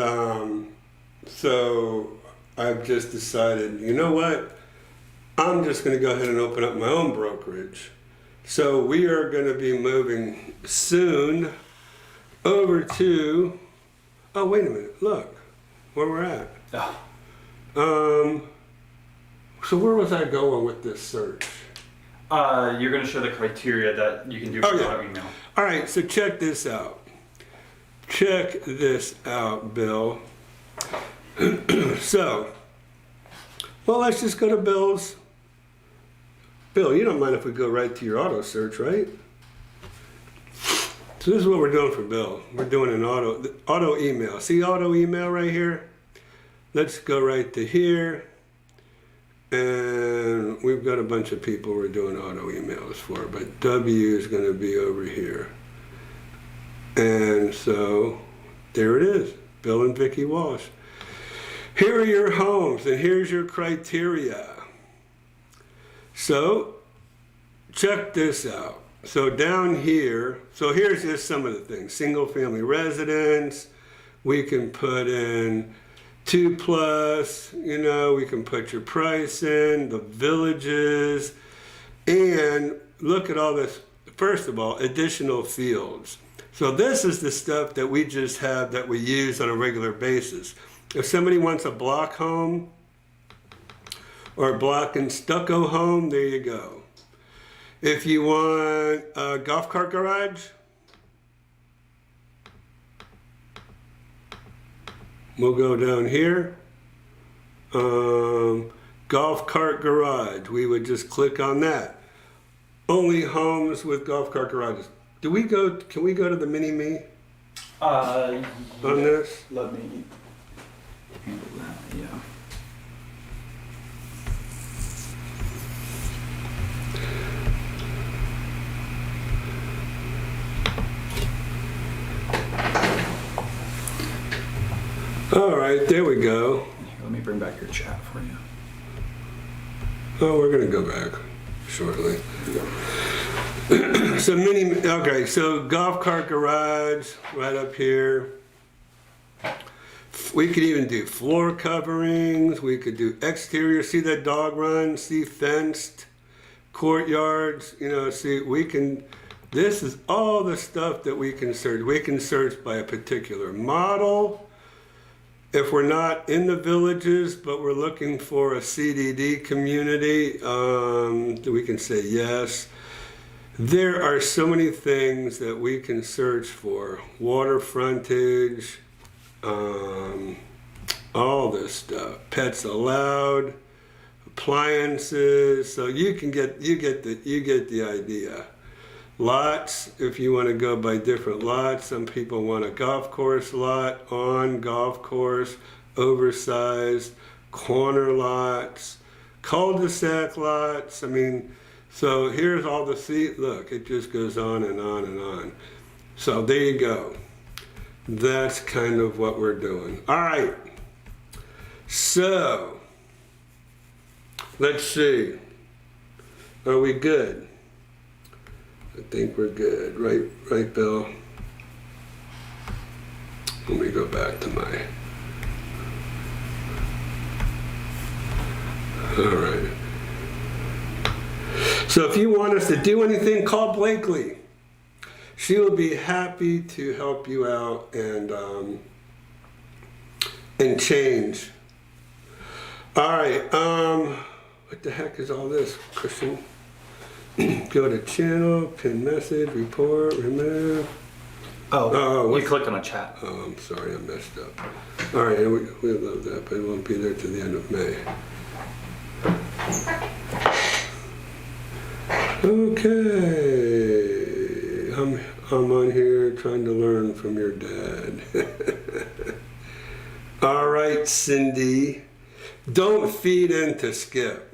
so I've just decided, you know what? I'm just going to go ahead and open up my own brokerage. So we are going to be moving soon over to, oh, wait a minute, look where we're at. Oh. So where was I going with this search? You're going to show the criteria that you can do for your email. All right, so check this out. Check this out, Bill. So, well, let's just go to Bill's. Bill, you don't mind if we go right to your auto search, right? So this is what we're doing for Bill. We're doing an auto email. See auto email right here? Let's go right to here. And we've got a bunch of people we're doing auto emails for, but W is going to be over here. And so there it is, Bill and Vicki Walsh. Here are your homes, and here's your criteria. So check this out. So down here, so here's just some of the things. Single family residence, we can put in 2+, we can put your price in, the villages, and look at all this. First of all, additional fields. So this is the stuff that we just have that we use on a regular basis. If somebody wants a block home or a block and stucco home, there you go. If you want a golf cart garage, we'll go down here. Golf cart garage, we would just click on that. Only homes with golf cart garages. Can we go to the mini-me on this? Let me handle that, yeah. All right, there we go. Here, let me bring back your chat for you. Oh, we're gonna go back shortly. So okay, so golf cart garage right up here. We could even do floor coverings. We could do exterior. See that dog run? See fenced courtyards? You know, see, we can, this is all the stuff that we can search. We can search by a particular model. If we're not in the villages, but we're looking for a CDD community, we can say yes. There are so many things that we can search for. Water frontage, all this stuff. Pets allowed, appliances. So you get the idea. Lots, if you want to go by different lots. Some people want a golf course lot, on golf course, oversized, corner lots, cul-de-sac lots. I mean, so here's all the look, it just goes on and on and on. So there you go. That's kind of what we're doing. All right. So, let's see. Are we good? I think we're good. Right, Bill? Let me go back to my... All right. So if you want us to do anything, call Blakely. She will be happy to help you out and change. All right. What the heck is all this, Christian? Go to channel, pin message, report, remove. Oh, you clicked on a chat. Oh, I'm sorry, I messed up. All right, we love that, but it won't be there to the end of May. Okay, I'm on here trying to learn from your dad. All right, Cindy, don't feed into Skip.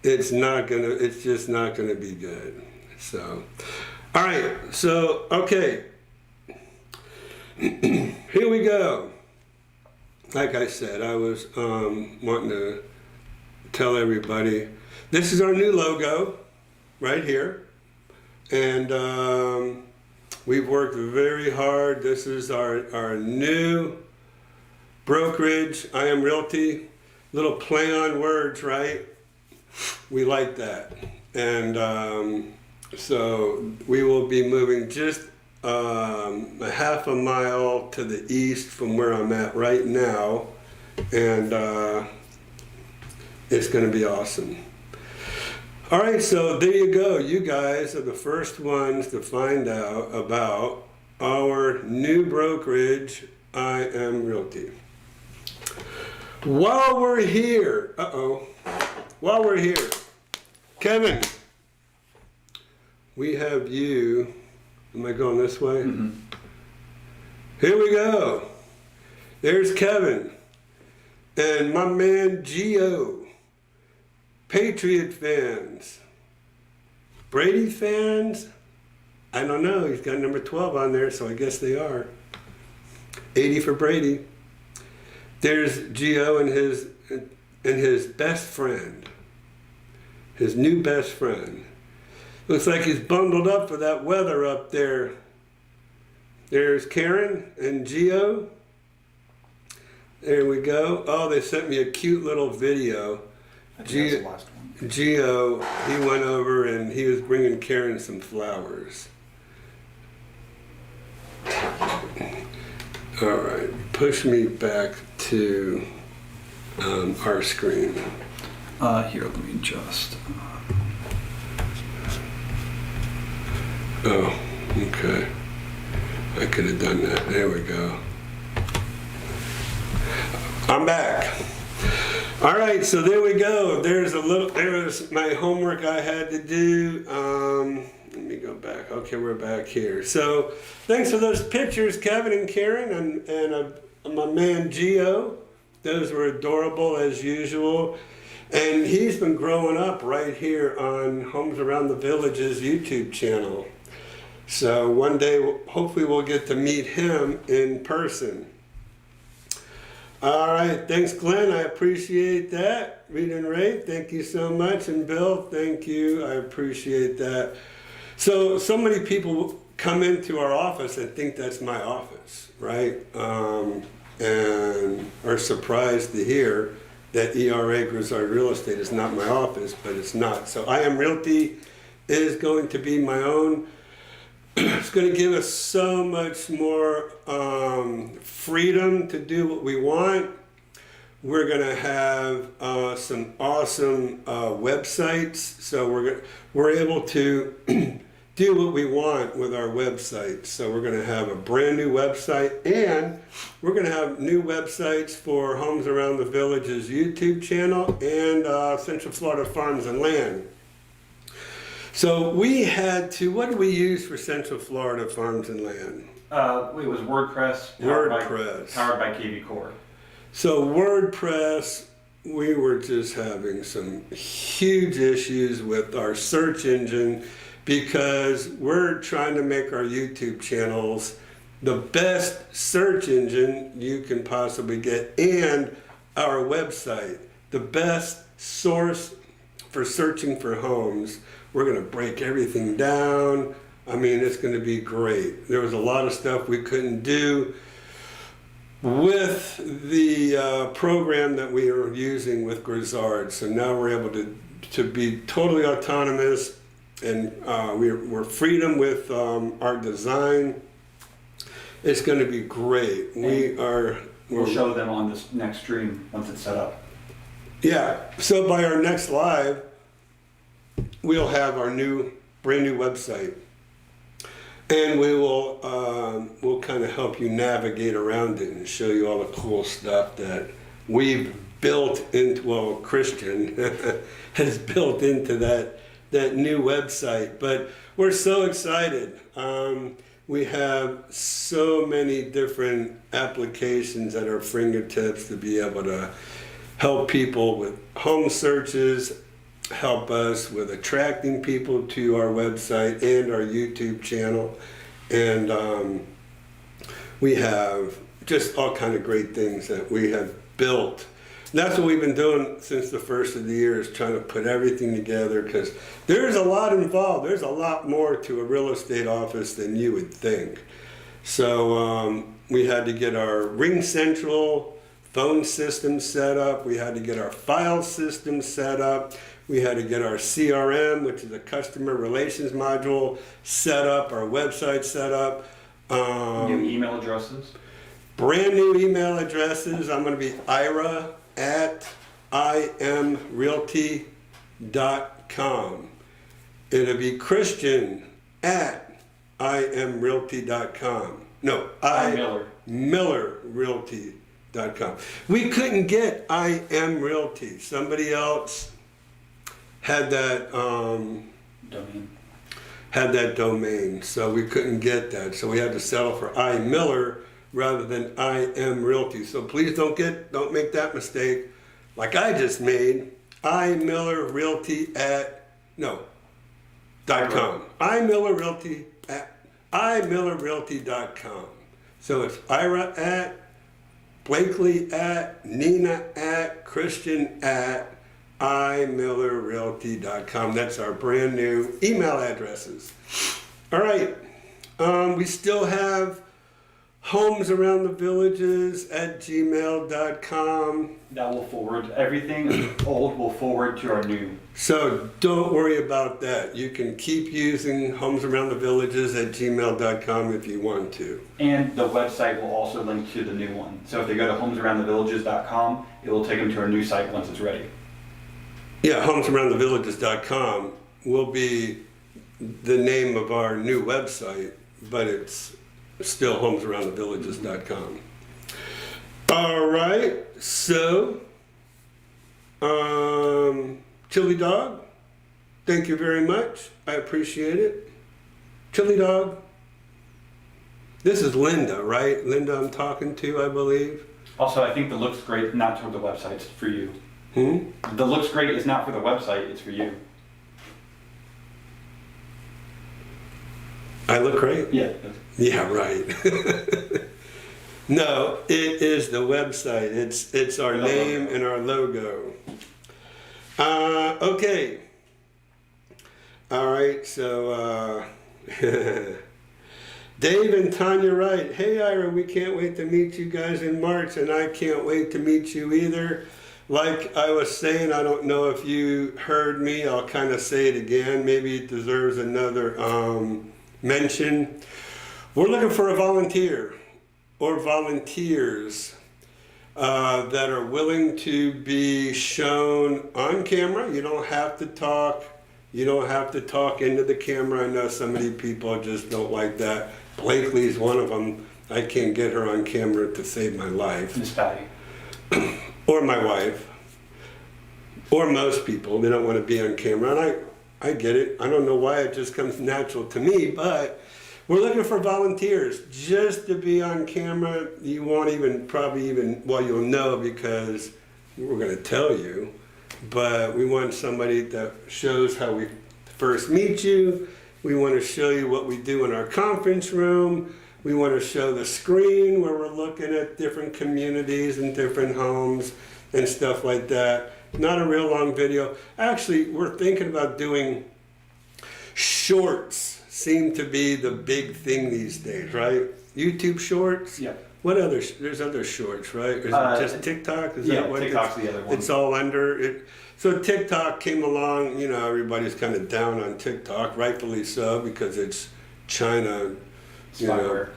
It's just not gonna be good. So, all right, so, okay. Here we go. Like I said, I was wanting to tell everybody, this is our new logo right here. And we've worked very hard. This is our new brokerage, I Am Realty. Little play on words, right? We like that. And so we will be moving just a half a mile to the east from where I'm at right now. And it's going to be awesome. All right, so there you go. You guys are the first ones to find out about our new brokerage, I Am Realty. While we're here, while we're here, Kevin, we have you. Am I going this way? Mm-hmm. Here we go. There's Kevin and my man Gio. Patriot fans, Brady fans. I don't know. He's got number 12 on there, so I guess they are. 80 for Brady. There's Gio and his best friend, his new best friend. Looks like he's bundled up for that weather up there. There's Karen and Gio. There we go. Oh, they sent me a cute little video. I think that's the last one. Gio, he went over and he was bringing Karen some flowers. All right, push me back to our screen. Here, let me just... Oh, okay. I could have done that. There we go. I'm back. All right, so there we go. There's my homework I had to do. Let me go back. Okay, we're back here. So thanks for those pictures, Kevin and Karen, and my man Gio. Those were adorable as usual. And he's been growing up right here on Homes Around the Village's YouTube channel. So one day, hopefully we'll get to meet him in person. All right, thanks Glenn, I appreciate that. Reed and Ray, thank you so much. And Bill, thank you, I appreciate that. So many people come into our office and think that's my office, right? and are surprised to hear that ERA Grizzard Real Estate is not my office, but it's not. So I Am Realty is going to be my own. It's going to give us so much more freedom to do what we want. We're going to have some awesome websites, so we're able to do what we want with our website. So we're going to have a brand new website, and we're going to have new websites for Homes Around the Village's YouTube channel and Central Florida Farms and Land. So we had to, what did we use for Central Florida Farms and Land? It was WordPress. Powered by KV Core. So WordPress, we were just having some huge issues with our search engine because we're trying to make our YouTube channels the best search engine you can possibly get, and our website, the best source for searching for homes. We're going to break everything down. I mean, it's going to be great. There was a lot of stuff we couldn't do with the program that we are using with Grizzard. So now we're able to be totally autonomous, and we're freedom with our design. It's going to be great. We'll show them on this next stream once it's set up. Yeah. So by our next live, we'll have our brand new website, and we will we'll kind of help you navigate around it and show you all the cool stuff that we've built into. Well, Christian has built into that new website. But we're so excited. We have so many different applications at our fingertips to be able to help people with home searches, help us with attracting people to our website and our YouTube channel. And we have just all kind of great things that we have built. And that's what we've been doing since the first of the year, is trying to put everything together, because there's a lot involved. There's a lot more to a real estate office than you would think. So we had to get our Ring Central phone system set up. We had to get our file system set up. We had to get our CRM, which is a customer relations module, set up, our website set up. New email addresses. Brand new email addresses. I'm going to be ira@imrealty.com. It'll be Christian@imrealty.com. No, millerrealty.com. We couldn't get I Am Realty. Somebody else had that domain, so we couldn't get that. So we had to settle for I Miller rather than I Am Realty. So please don't make that mistake like I just made. imillerrealty.com. imillerrealty.com. So it's Ira at, Blakely at, Nina at, Christian at imillerrealty.com. That's our brand new email addresses. All right. We still have Homes Around the Villages at gmail.com. That will forward. Everything old will forward to our new. So don't worry about that. You can keep using Homes Around the Villages at gmail.com if you want to. And the website will also link to the new one. So if they go to homesaroundthevillages.com, it will take them to our new site once it's ready. Yeah, homesaroundthevillages.com will be the name of our new website, but it's still homesaroundthevillages.com. All right, so Chili Dog, thank you very much. I appreciate it. Chili Dog. This is Linda, right? Linda I'm talking to, I believe. Also, I think the looks great, not for the website, it's for you. The looks great is not for the website, it's for you. I look great? Yeah. Yeah, right. No, it is the website. It's our name and our logo. Okay. All right, so Dave and Tanya Wright. Hey, Ira, we can't wait to meet you guys in March, and I can't wait to meet you either. Like I was saying, I don't know if you heard me. I'll kind of say it again. Maybe it deserves another mention. We're looking for a volunteer or volunteers that are willing to be shown on camera. You don't have to talk. You don't have to talk into the camera. I know so many people just don't like that. Blakely's one of them. I can't get her on camera to save my life. Miss Patty. Or my wife. Or most people. They don't want to be on camera. And I get it. I don't know why it just comes natural to me, but we're looking for volunteers just to be on camera. You won't even, well, you'll know because we're going to tell you. But we want somebody that shows how we first meet you. We want to show you what we do in our conference room. We want to show the screen where we're looking at different communities and different homes and stuff like that. Not a real long video. Actually, we're thinking about doing shorts. Seem to be the big thing these days, right? YouTube shorts? Yeah. What other? There's other shorts, right? Is it just TikTok? Is yeah, that what TikTok's the other one. It's all under it. So TikTok came along. You know, everybody's kind of down on TikTok, rightfully so, because it's China. Spyware.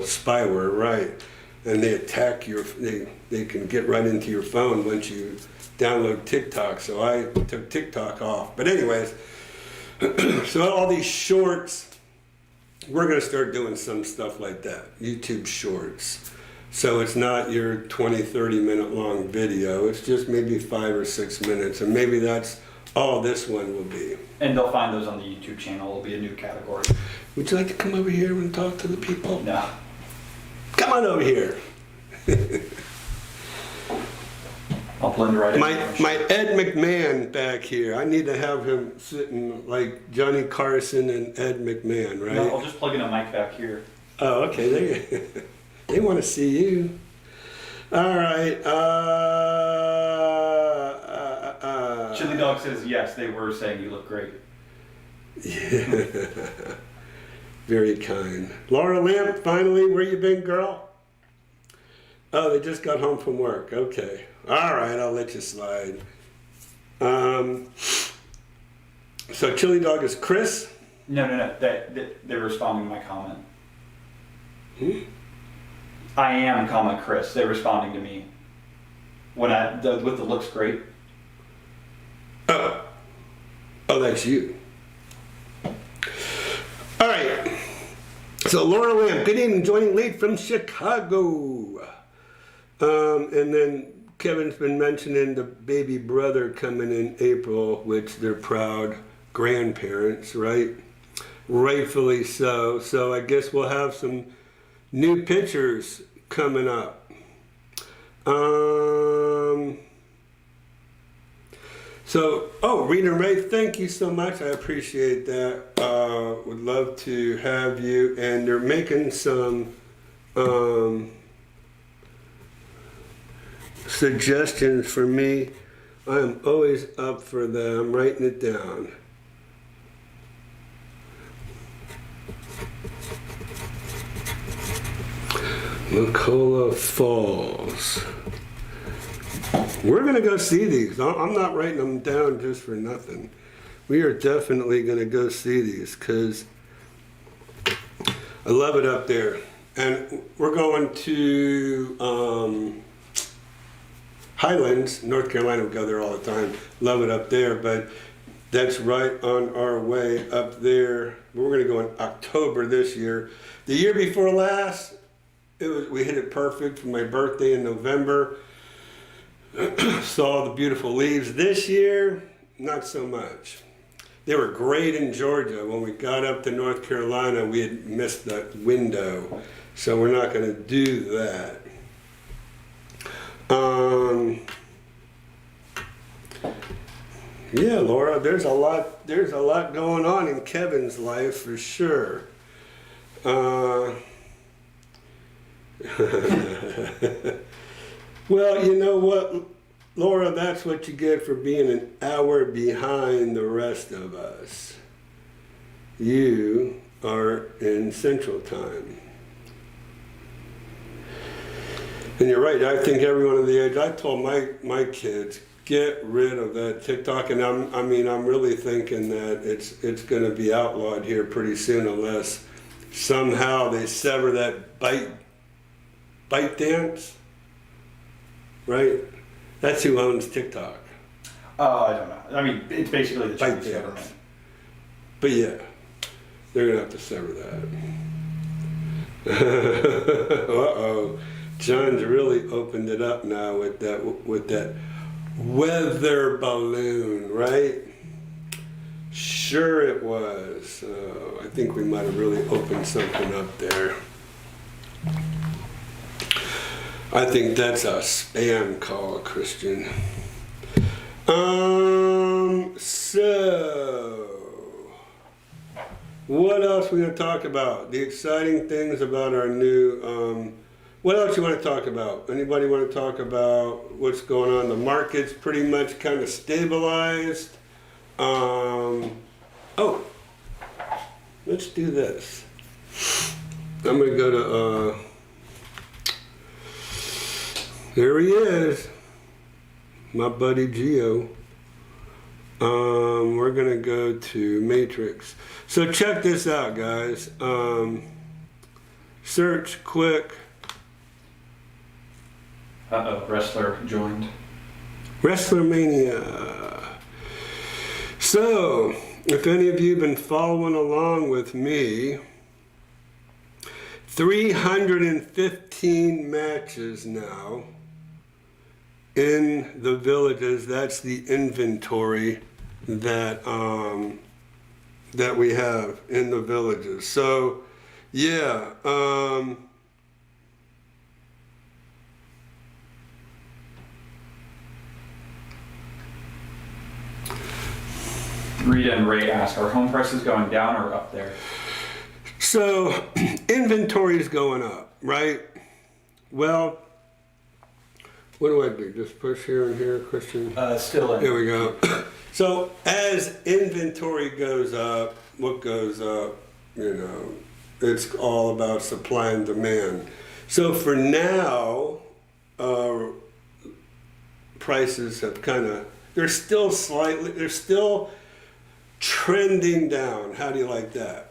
Spyware, right? And they attack your. They can get right into your phone once you download TikTok. So I took TikTok off. But anyways, so all these shorts. We're going to start doing some stuff like that, YouTube shorts. So it's not your 20, 30-minute long video. It's just maybe 5 or 6 minutes, and maybe that's all this one will be. And they'll find those on the YouTube channel. It'll be a new category. Would you like to come over here and talk to the people? No. Come on over here. I'll blend right in. My Ed McMahon back here. I need to have him sitting like Johnny Carson and Ed McMahon, right? No, I'll just plug in a mic back here. Oh, okay. They want to see you. All right. Chili Dog says yes. They were saying you look great. Yeah. Very kind. Laura Lamp, finally, where you been, girl? Oh, they just got home from work. Okay. All right, I'll let you slide. So Chili Dog is Chris? No. They're responding to my comment. Hmm? I am, Chris. They're responding to me. With the looks great. Oh, that's you. All right. So Laura Lamb, good evening, joining late from Chicago. And then Kevin's been mentioning the baby brother coming in April, which they're proud grandparents, right? Rightfully so. So I guess we'll have some new pictures coming up. Rita Ray, thank you so much. I appreciate that. Would love to have you. And they're making some suggestions for me. I'm always up for that. I'm writing it down. Nicola Falls. We're going to go see these. I'm not writing them down just for nothing. We are definitely going to go see these because I love it up there. And we're going to Highlands, North Carolina. We go there all the time. Love it up there, but that's right on our way up there. We're going to go in October this year. The year before last, we hit it perfect for my birthday in November. Saw the beautiful leaves. This year, not so much. They were great in Georgia. When we got up to North Carolina, we had missed that window. So we're not going to do that. Yeah, Laura, there's a lot going on in Kevin's life for sure. Well, you know what, Laura, that's what you get for being an hour behind the rest of us. You are in Central Time. And you're right, I think everyone of the age, I told my kids, get rid of that TikTok, and I'm really thinking that it's going to be outlawed here pretty soon unless somehow they sever that bite dance, right? That's who owns TikTok. I don't know. I mean, it's basically the Chinese dance. government. But yeah, they're going to have to sever that. Uh-oh. John's really opened it up now with that weather balloon, right? Sure it was. I think we might have really opened something up there. I think that's a spam call, Christian. So what else are we going to talk about? The exciting things about our new, what else you want to talk about? Anybody want to talk about what's going on? The market's pretty much kind of stabilized. Oh, let's do this. I'm going to go to, there he is, my buddy Geo. We're going to go to Matrix. So check this out, guys. Search quick. Wrestler joined. Wrestler Mania. So, if any of you have been following along with me, 315 matches now in the villages. That's the inventory that that we have in the villages. So, yeah. Rita and Ray ask, are home prices going down or up there? So, inventory is going up, right? Well, what do I do? Just push here and here, Christian? Still in. Here we go. So, as inventory goes up, what goes up, it's all about supply and demand. So, for now, prices have they're still trending down. How do you like that?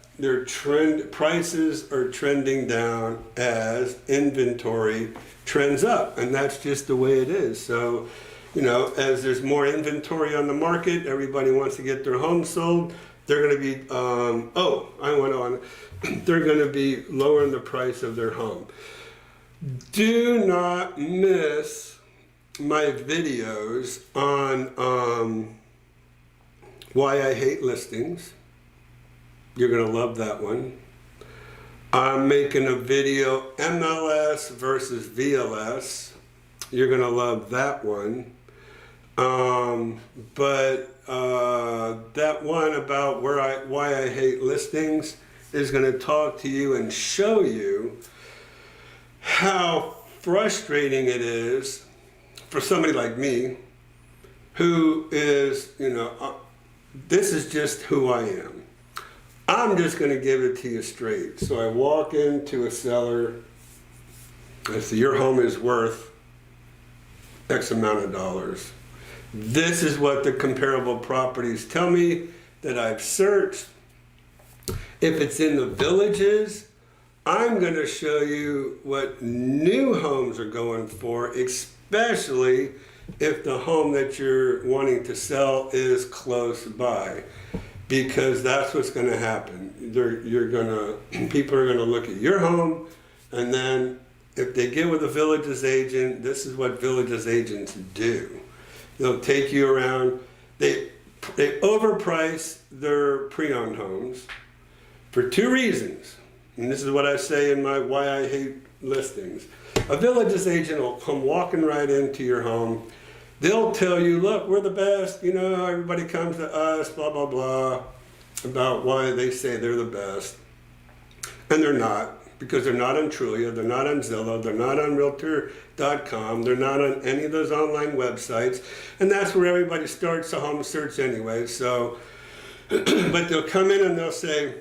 Prices are trending down as inventory trends up, and that's just the way it is. So, as there's more inventory on the market, everybody wants to get their home sold. They're going to be, they're going to be lowering the price of their home. Do not miss my videos on why I hate listings. You're going to love that one. I'm making a video, MLS versus VLS. You're going to love that one. But that one about why I hate listings is going to talk to you and show you how frustrating it is for somebody like me who is, this is just who I am. I'm just going to give it to you straight. So I walk into a seller, I say, your home is worth X amount of dollars. This is what the comparable properties tell me that I've searched. If it's in the villages, I'm going to show you what new homes are going for, especially if the home that you're wanting to sell is close by. Because that's what's going to happen. People are going to look at your home, and then if they get with a villages agent, this is what villages agents do. They'll take you around. They overprice their pre-owned homes for two reasons. And this is what I say in my why I hate listings. A villages agent will come walking right into your home. They'll tell you, look, we're the best, everybody comes to us, blah, blah, blah, about why they say they're the best. And they're not, because they're not on Trulia, they're not on Zillow, they're not on Realtor.com, they're not on any of those online websites. And that's where everybody starts a home search anyway. So, but they'll come in and they'll say,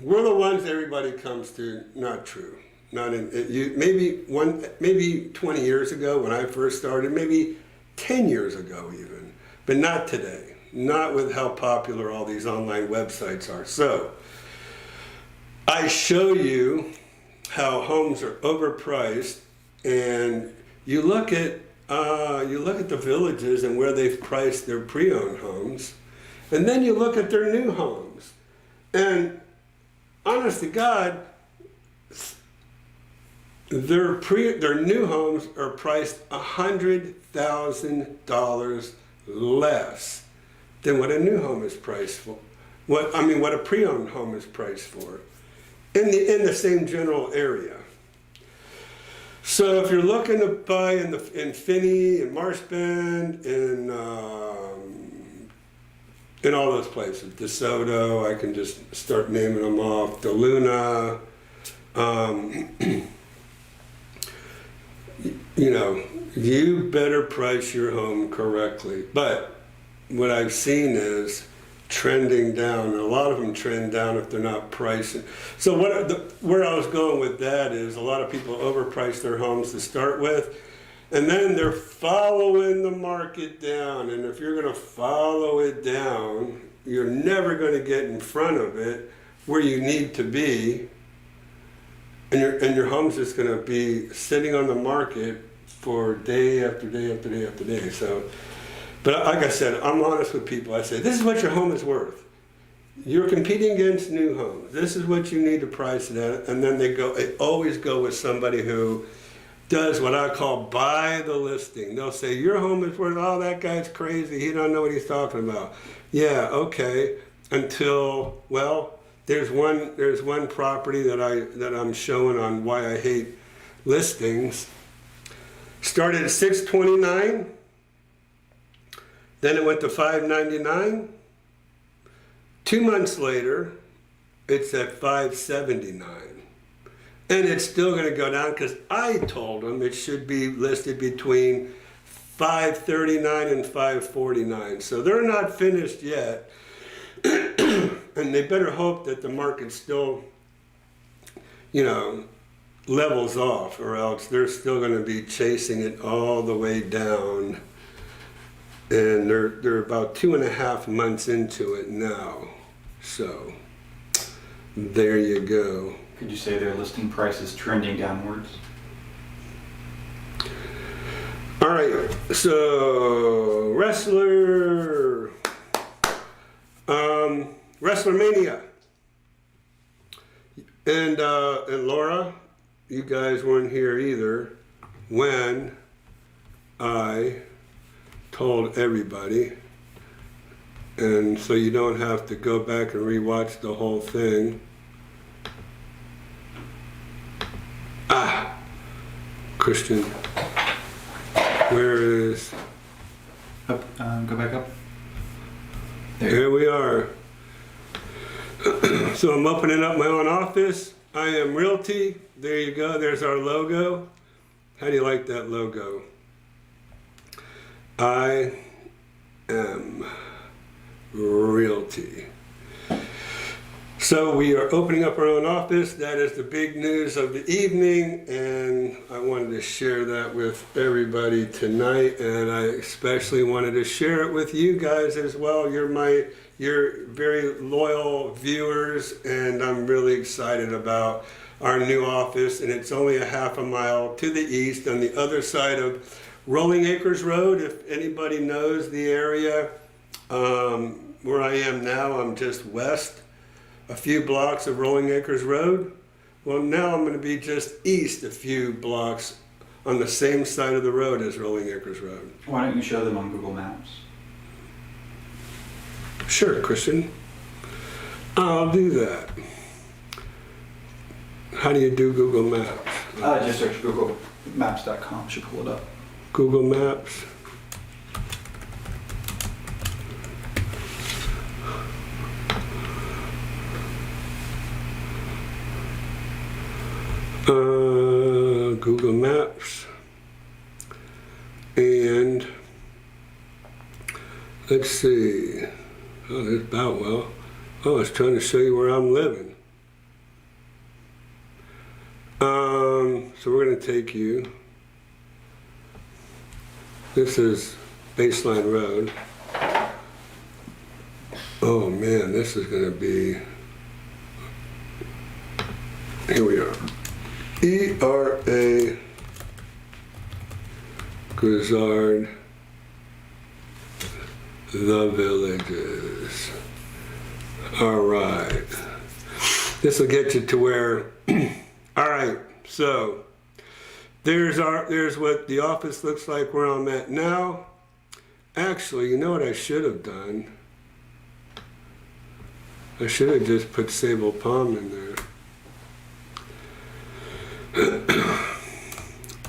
we're the ones everybody comes to. Not true. Not in you. Maybe 20 years ago when I first started. Maybe 10 years ago even. But not today. Not with how popular all these online websites are. So I show you how homes are overpriced, and you look at the villages and where they've priced their pre-owned homes, and then you look at their new homes, and honest to God, their new homes are priced $100,000 less than what a new home is priced for. What a pre-owned home is priced for in the same general area. So if you're looking to buy in Finney and Marsh Bend and in all those places, DeSoto, I can just start naming them off, DeLuna, you better price your home correctly. But what I've seen is trending down. And a lot of them trend down if they're not pricing. So where I was going with that is a lot of people overprice their homes to start with, and then they're following the market down. And if you're going to follow it down, you're never going to get in front of it where you need to be, and your home's just going to be sitting on the market for day after day after day after day. So. But like I said, I'm honest with people. I say, this is what your home is worth. You're competing against new homes. This is what you need to price it at. And then they always go with somebody who does what I call buy the listing. They'll say, your home is worth, oh, that guy's crazy. He don't know what he's talking about. Yeah, okay. Until, well, there's one property that I'm showing on why I hate listings. Started at $629. Then it went to $599. 2 months later, it's at $579. And it's still going to go down because I told them it should be listed between $539 and $549. So they're not finished yet. And they better hope that the market still, levels off, or else they're still going to be chasing it all the way down. And they're about 2.5 months into it now. So there you go. Could you say their listing price is trending downwards? All right, so WrestlerMania. And Laura, you guys weren't here either when I told everybody, and so you don't have to go back and rewatch the whole thing. Christian, where is? Up, go back up. Here we are. So I'm opening up my own office. I Am Realty. There you go. There's our logo. How do you like that logo? I Am Realty. So we are opening up our own office. That is the big news of the evening, and I wanted to share that with everybody tonight, and I especially wanted to share it with you guys as well. You're very loyal viewers, and I'm really excited about our new office, and it's only a half a mile to the east on the other side of Rolling Acres Road. If anybody knows the area where I am now, I'm just west a few blocks of Rolling Acres Road. Well, now I'm going to be just east a few blocks on the same side of the road as Rolling Acres Road. Why don't you show them on Google Maps? Sure, Christian. I'll do that. How do you do Google Maps? Just search googlemaps.com. Should pull it up. Google Maps. Google Maps, and let's see. Oh, there's Boutwell. Oh, I was trying to show you where I'm living. So we're going to take you. This is Baseline Road. Oh man, this is going to be. Here we are. ERA Grizzard, the Villages. All right. This will get you to where. All right. So there's what the office looks like where I'm at now. Actually, you know what I should have done? I should have just put Sable Palm in there.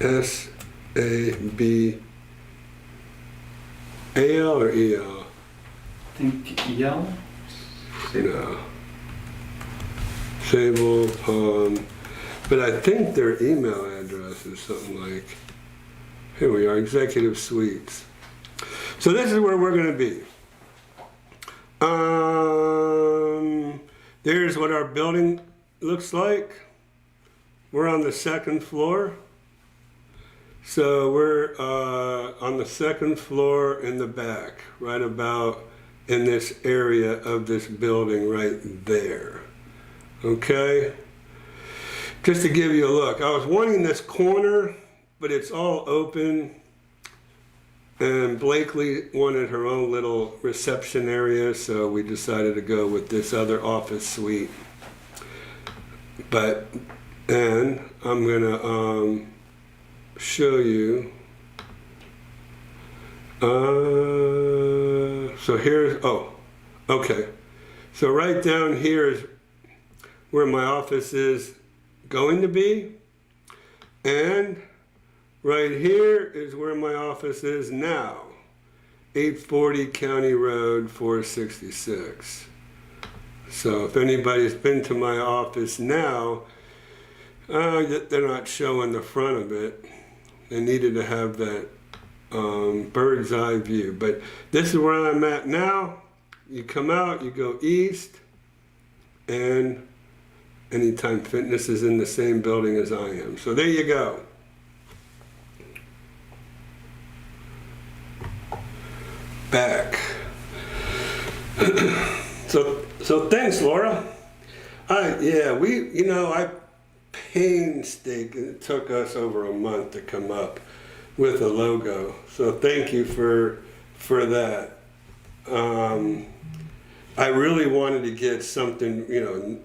S-A-B-A-L or E-L? I think EL? No. Sable Palm. But I think their email address is something like, here we are, Executive Suites. So this is where we're going to be. There's what our building looks like. We're on the second floor. So we're on the second floor in the back, right about in this area of this building right there. Okay? Just to give you a look, I was wanting this corner, but it's all open. And Blakely wanted her own little reception area, so we decided to go with this other office suite. And I'm gonna show you. So here's, okay. So right down here is where my office is going to be. And right here is where my office is now. 840 County Road 466. So if anybody's been to my office now, they're not showing the front of it. They needed to have that bird's eye view. But this is where I'm at now. You come out, you go east, and Anytime Fitness is in the same building as I am. So there you go. Back. So thanks, Laura. I painstakingly, it took us over a month to come up with a logo. So thank you for that. I really wanted to get something,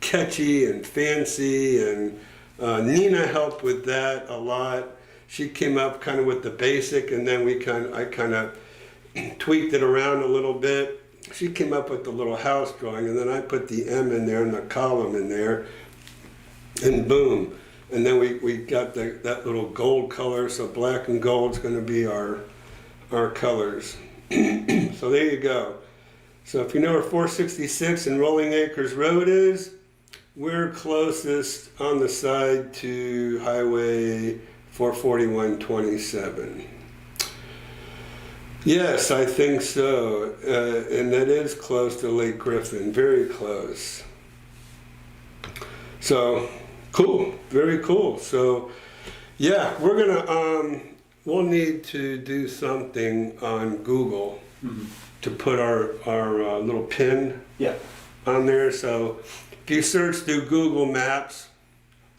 catchy and fancy, and Nina helped with that a lot. She came up kind of with the basic, and then I kind of tweaked it around a little bit. She came up with the little house drawing, and then I put the M in there and the column in there, and boom. And then we got that little gold color, so black and gold is going to be our colors. So there you go. So if you know where 466 and Rolling Acres Road is, we're closest on the side to Highway 441-27. Yes, I think so. And that is close to Lake Griffin, very close. So, cool, very cool. So, yeah, we're gonna, we'll need to do something on Google to put our little pin on there. So, if you search through Google Maps,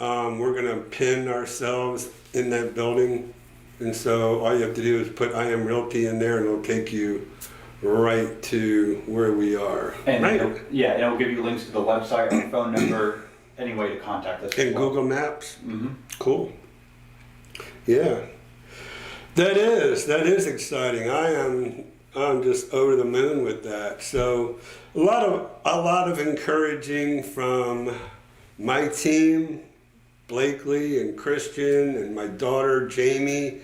we're gonna pin ourselves in that building. And so all you have to do is put I Am Realty in there, and it'll take you right to where we are. And right? it'll give you links to the website, our phone number, any way to contact us. In Google Maps? Cool. Yeah. That is exciting. I'm just over the moon with that. So a lot of encouraging from my team, Blakely and Christian, and my daughter Jamie,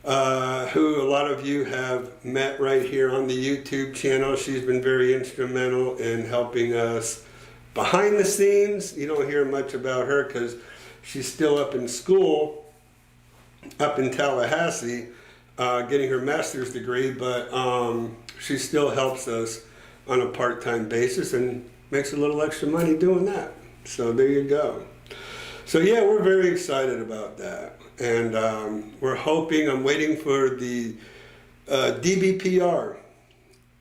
who a lot of you have met right here on the YouTube channel. She's been very instrumental in helping us behind the scenes. You don't hear much about her because she's still up in school, up in Tallahassee, getting her master's degree, but she still helps us on a part-time basis and makes a little extra money doing that. So there you go. So yeah, we're very excited about that. And we're hoping, I'm waiting for the DBPR,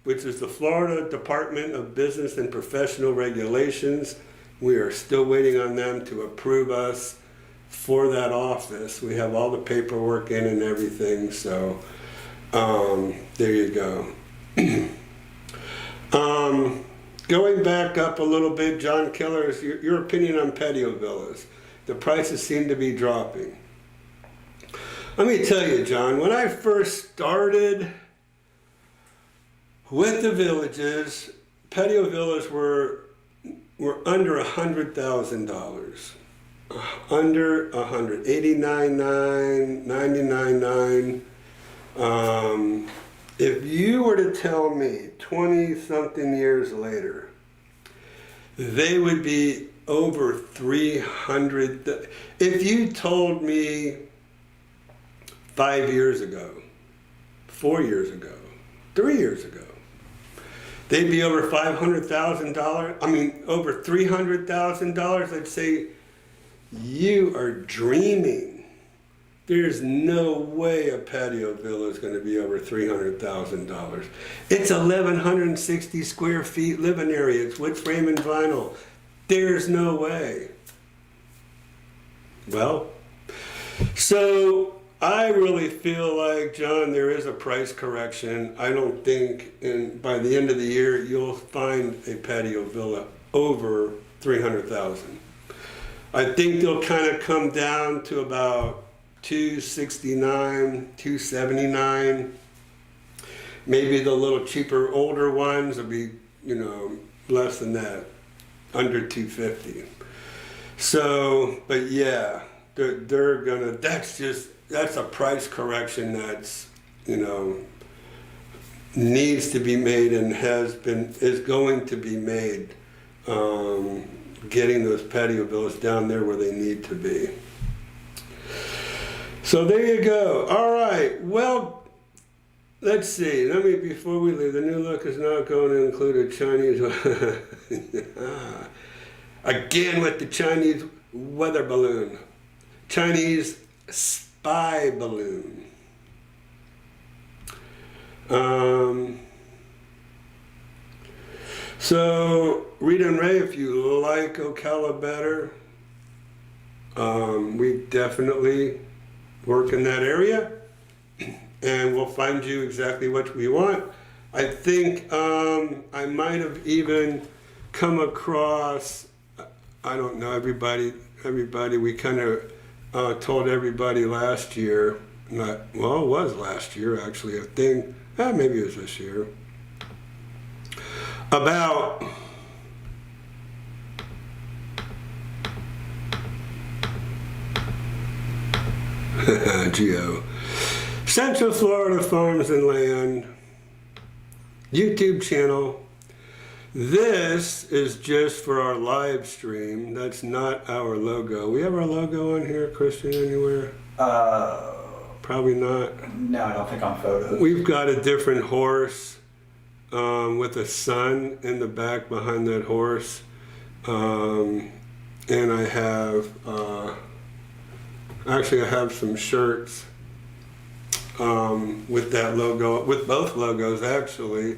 which is the Florida Department of Business and Professional Regulations. We are still waiting on them to approve us for that office. We have all the paperwork in and everything, so there you go. Going back up a little bit, John Killers, your opinion on patio villas. The prices seem to be dropping. Let me tell you, John, when I first started with the villages, patio villas were under $100,000. Under 189.9, 99.9. If you were to tell me 20-something years later, they would be over 300. If you told me 5 years ago, 4 years ago, 3 years ago, they'd be over $500,000, I mean, over $300,000, I'd say, you are dreaming. There's no way a patio villa is going to be over $300,000. It's 1,160 square feet living area. It's wood frame and vinyl. There's no way. Well, so I really feel like, John, there is a price correction. I don't think by the end of the year you'll find a patio villa over $300,000. I think they'll kind of come down to about $269, $279. Maybe the little cheaper older ones will be, less than that, under $250. So, but yeah, they're gonna, that's a price correction that's, needs to be made and is going to be made, getting those patio villas down there where they need to be. So there you go. All right. Well, let's see. Before we leave, the new look is not going to include a Chinese. Again with the Chinese weather balloon. Chinese spy balloon. So, Rita and Ray, if you like Ocala better, we definitely work in that area, and we'll find you exactly what we want. I think I might have even come across, I don't know, everybody, we kind of told everybody last year, it was last year actually, I think, maybe it was this year, about Geo. Central Florida Farms and Land YouTube channel. This is just for our live stream. That's not our logo. We have our logo on here, Christian, anywhere? Probably not. No, I don't think on photos. We've got a different horse with a sun in the back behind that horse. And I have, actually I have some shirts with that logo, with both logos actually.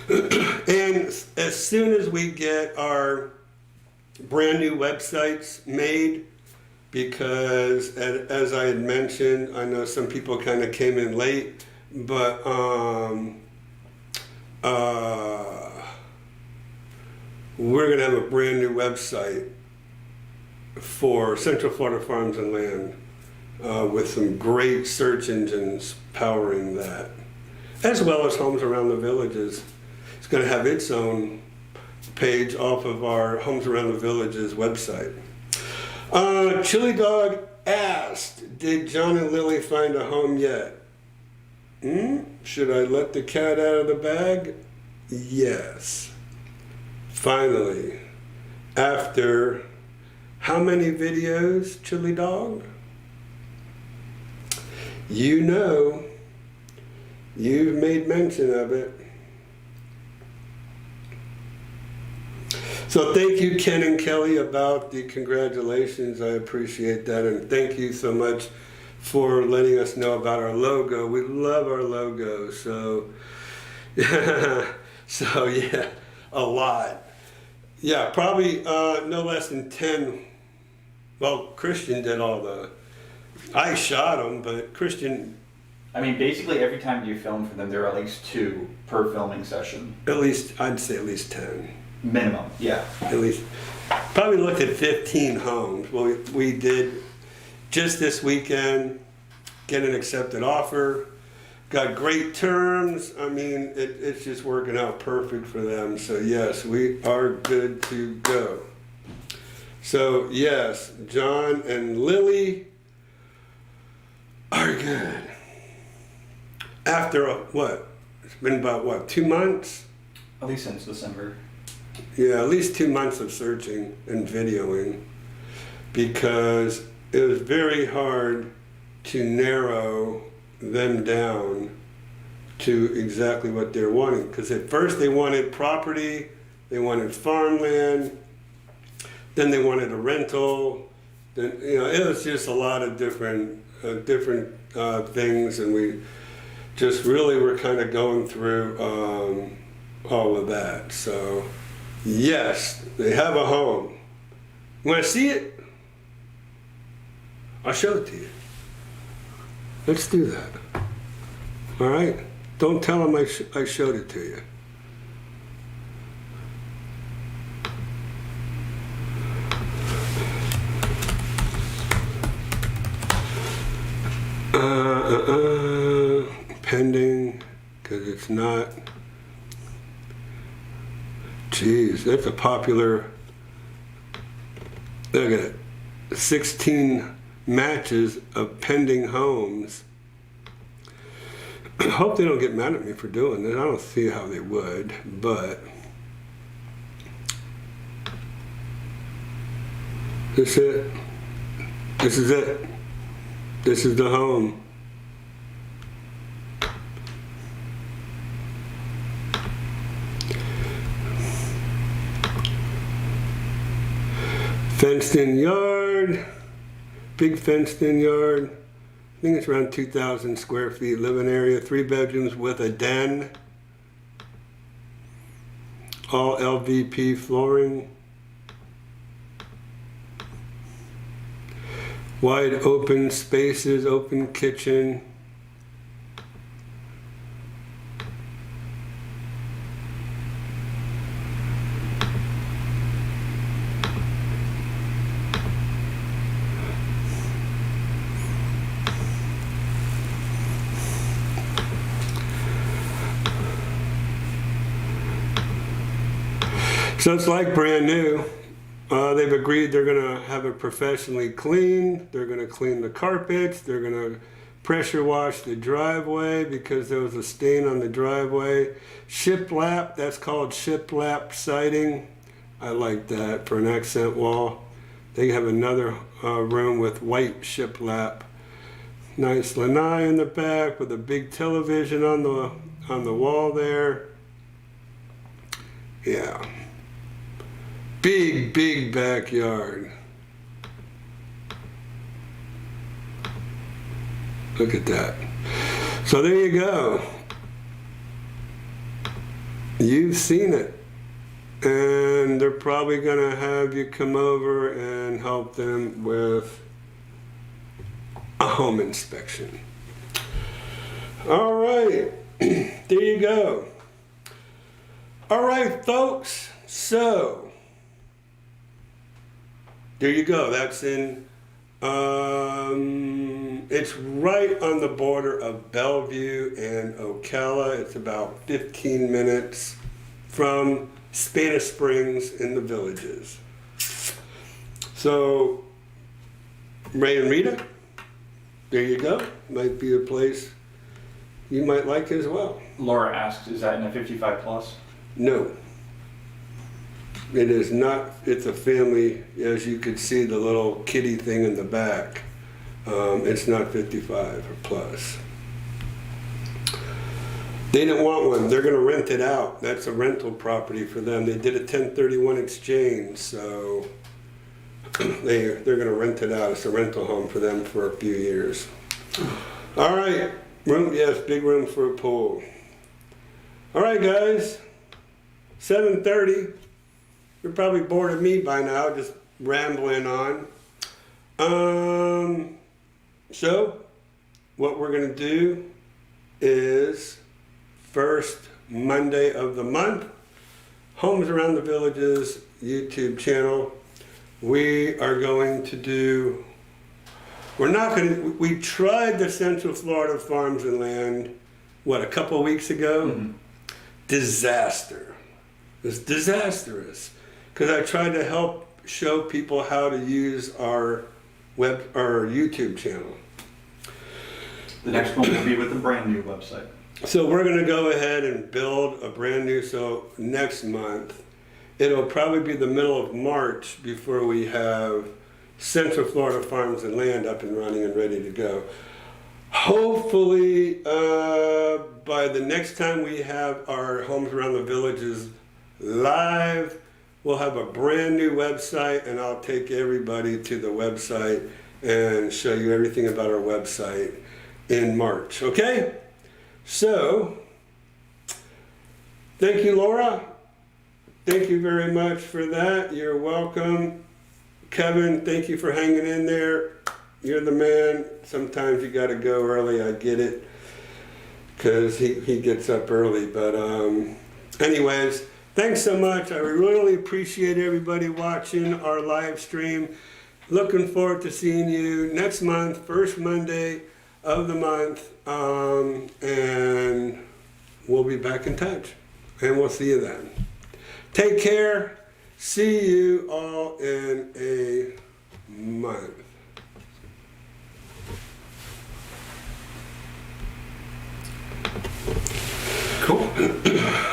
And as soon as we get our brand new websites made, because as I had mentioned, I know some people kind of came in late, but we're going to have a brand new website for Central Florida Farms and Land with some great search engines powering that, as well as Homes Around the Villages. It's going to have its own page off of our Homes Around the Villages website. Chili Dog asked, did John and Lily find a home yet? Should I let the cat out of the bag? Yes. Finally, after how many videos, Chili Dog? You know, you've made mention of it. So thank you, Ken and Kelly, about the congratulations. I appreciate that. And thank you so much for letting us know about our logo. We love our logo. So, yeah, a lot. Yeah, probably no less than 10. Well, Christian did all the, I shot them, but Christian, I mean, basically every time you film for them, there are at least 2 per filming session. at least, I'd say at least 10. Minimum, yeah. At least, probably looked at 15 homes. Well, we did just this weekend, get an accepted offer, got great terms. I mean, it's just working out perfect for them. So yes, we are good to go. So yes, John and Lily are good. After what? It's been about what, 2 months? At least since December. Yeah, at least 2 months of searching and videoing, because it was very hard to narrow them down to exactly what they're wanting. Because at first they wanted property, they wanted farmland, then they wanted a rental. Then, you know, it was just a lot of different things, and we just really were kind of going through all of that. So yes, they have a home. You want to see it? I'll show it to you. Let's do that. All right? Don't tell them I showed it to you. Pending, because it's not. Jeez, that's a popular. Look at it. 16 matches of pending homes. I hope they don't get mad at me for doing that. I don't see how they would, but this is it. This is it. This is the home. Fenced in yard, big fenced in yard. I think it's around 2,000 square feet living area, 3 bedrooms with a den. All LVP flooring. Wide open spaces, open kitchen. So it's like brand new. They've agreed they're gonna have it professionally cleaned. They're gonna clean the carpets. They're gonna pressure wash the driveway because there was a stain on the driveway. Shiplap, that's called shiplap siding. I like that for an accent wall. They have another room with white shiplap. Nice lanai in the back with a big television on the wall there. Yeah. Big, big backyard. Look at that. So there you go. You've seen it. And they're probably going to have you come over and help them with a home inspection. All right. There you go. All right, folks. So there you go. That's in, it's right on the border of Bellevue and Ocala. It's about 15 minutes from Spanish Springs in the Villages. So, Ray and Rita, there you go. Might be a place you might like as well. Laura asks, is that in a 55 plus? No. It is not. It's a family, as you could see the little kitty thing in the back. It's not 55 or plus. They didn't want one. They're going to rent it out. That's a rental property for them. They did a 1031 exchange, so they're going to rent it out. It's a rental home for them for a few years. All right. Room, yes, big room for a pool. All right, guys. 7:30. You're probably bored of me by now, just rambling on. So, what we're going to do is first Monday of the month, Homes Around the Villages YouTube channel. We are going to do, we tried the Central Florida Farms and Land, a couple weeks ago? Mm-hmm. Disaster. It was disastrous. Because I tried to help show people how to use our YouTube channel. The next one will be with a brand new website. So we're going to go ahead and build a brand new, so next month, it'll probably be the middle of March before we have Central Florida Farms and Land up and running and ready to go. Hopefully, by the next time we have our Homes Around the Villages live, we'll have a brand new website, and I'll take everybody to the website and show you everything about our website in March, okay? So, thank you, Laura. Thank you very much for that. You're welcome. Kevin, thank you for hanging in there. You're the man. Sometimes you got to go early. I get it, because he gets up early. But anyways, thanks so much. I really appreciate everybody watching our live stream. Looking forward to seeing you next month, first Monday of the month, and we'll be back in touch, and we'll see you then. Take care. See you all in a month. Cool.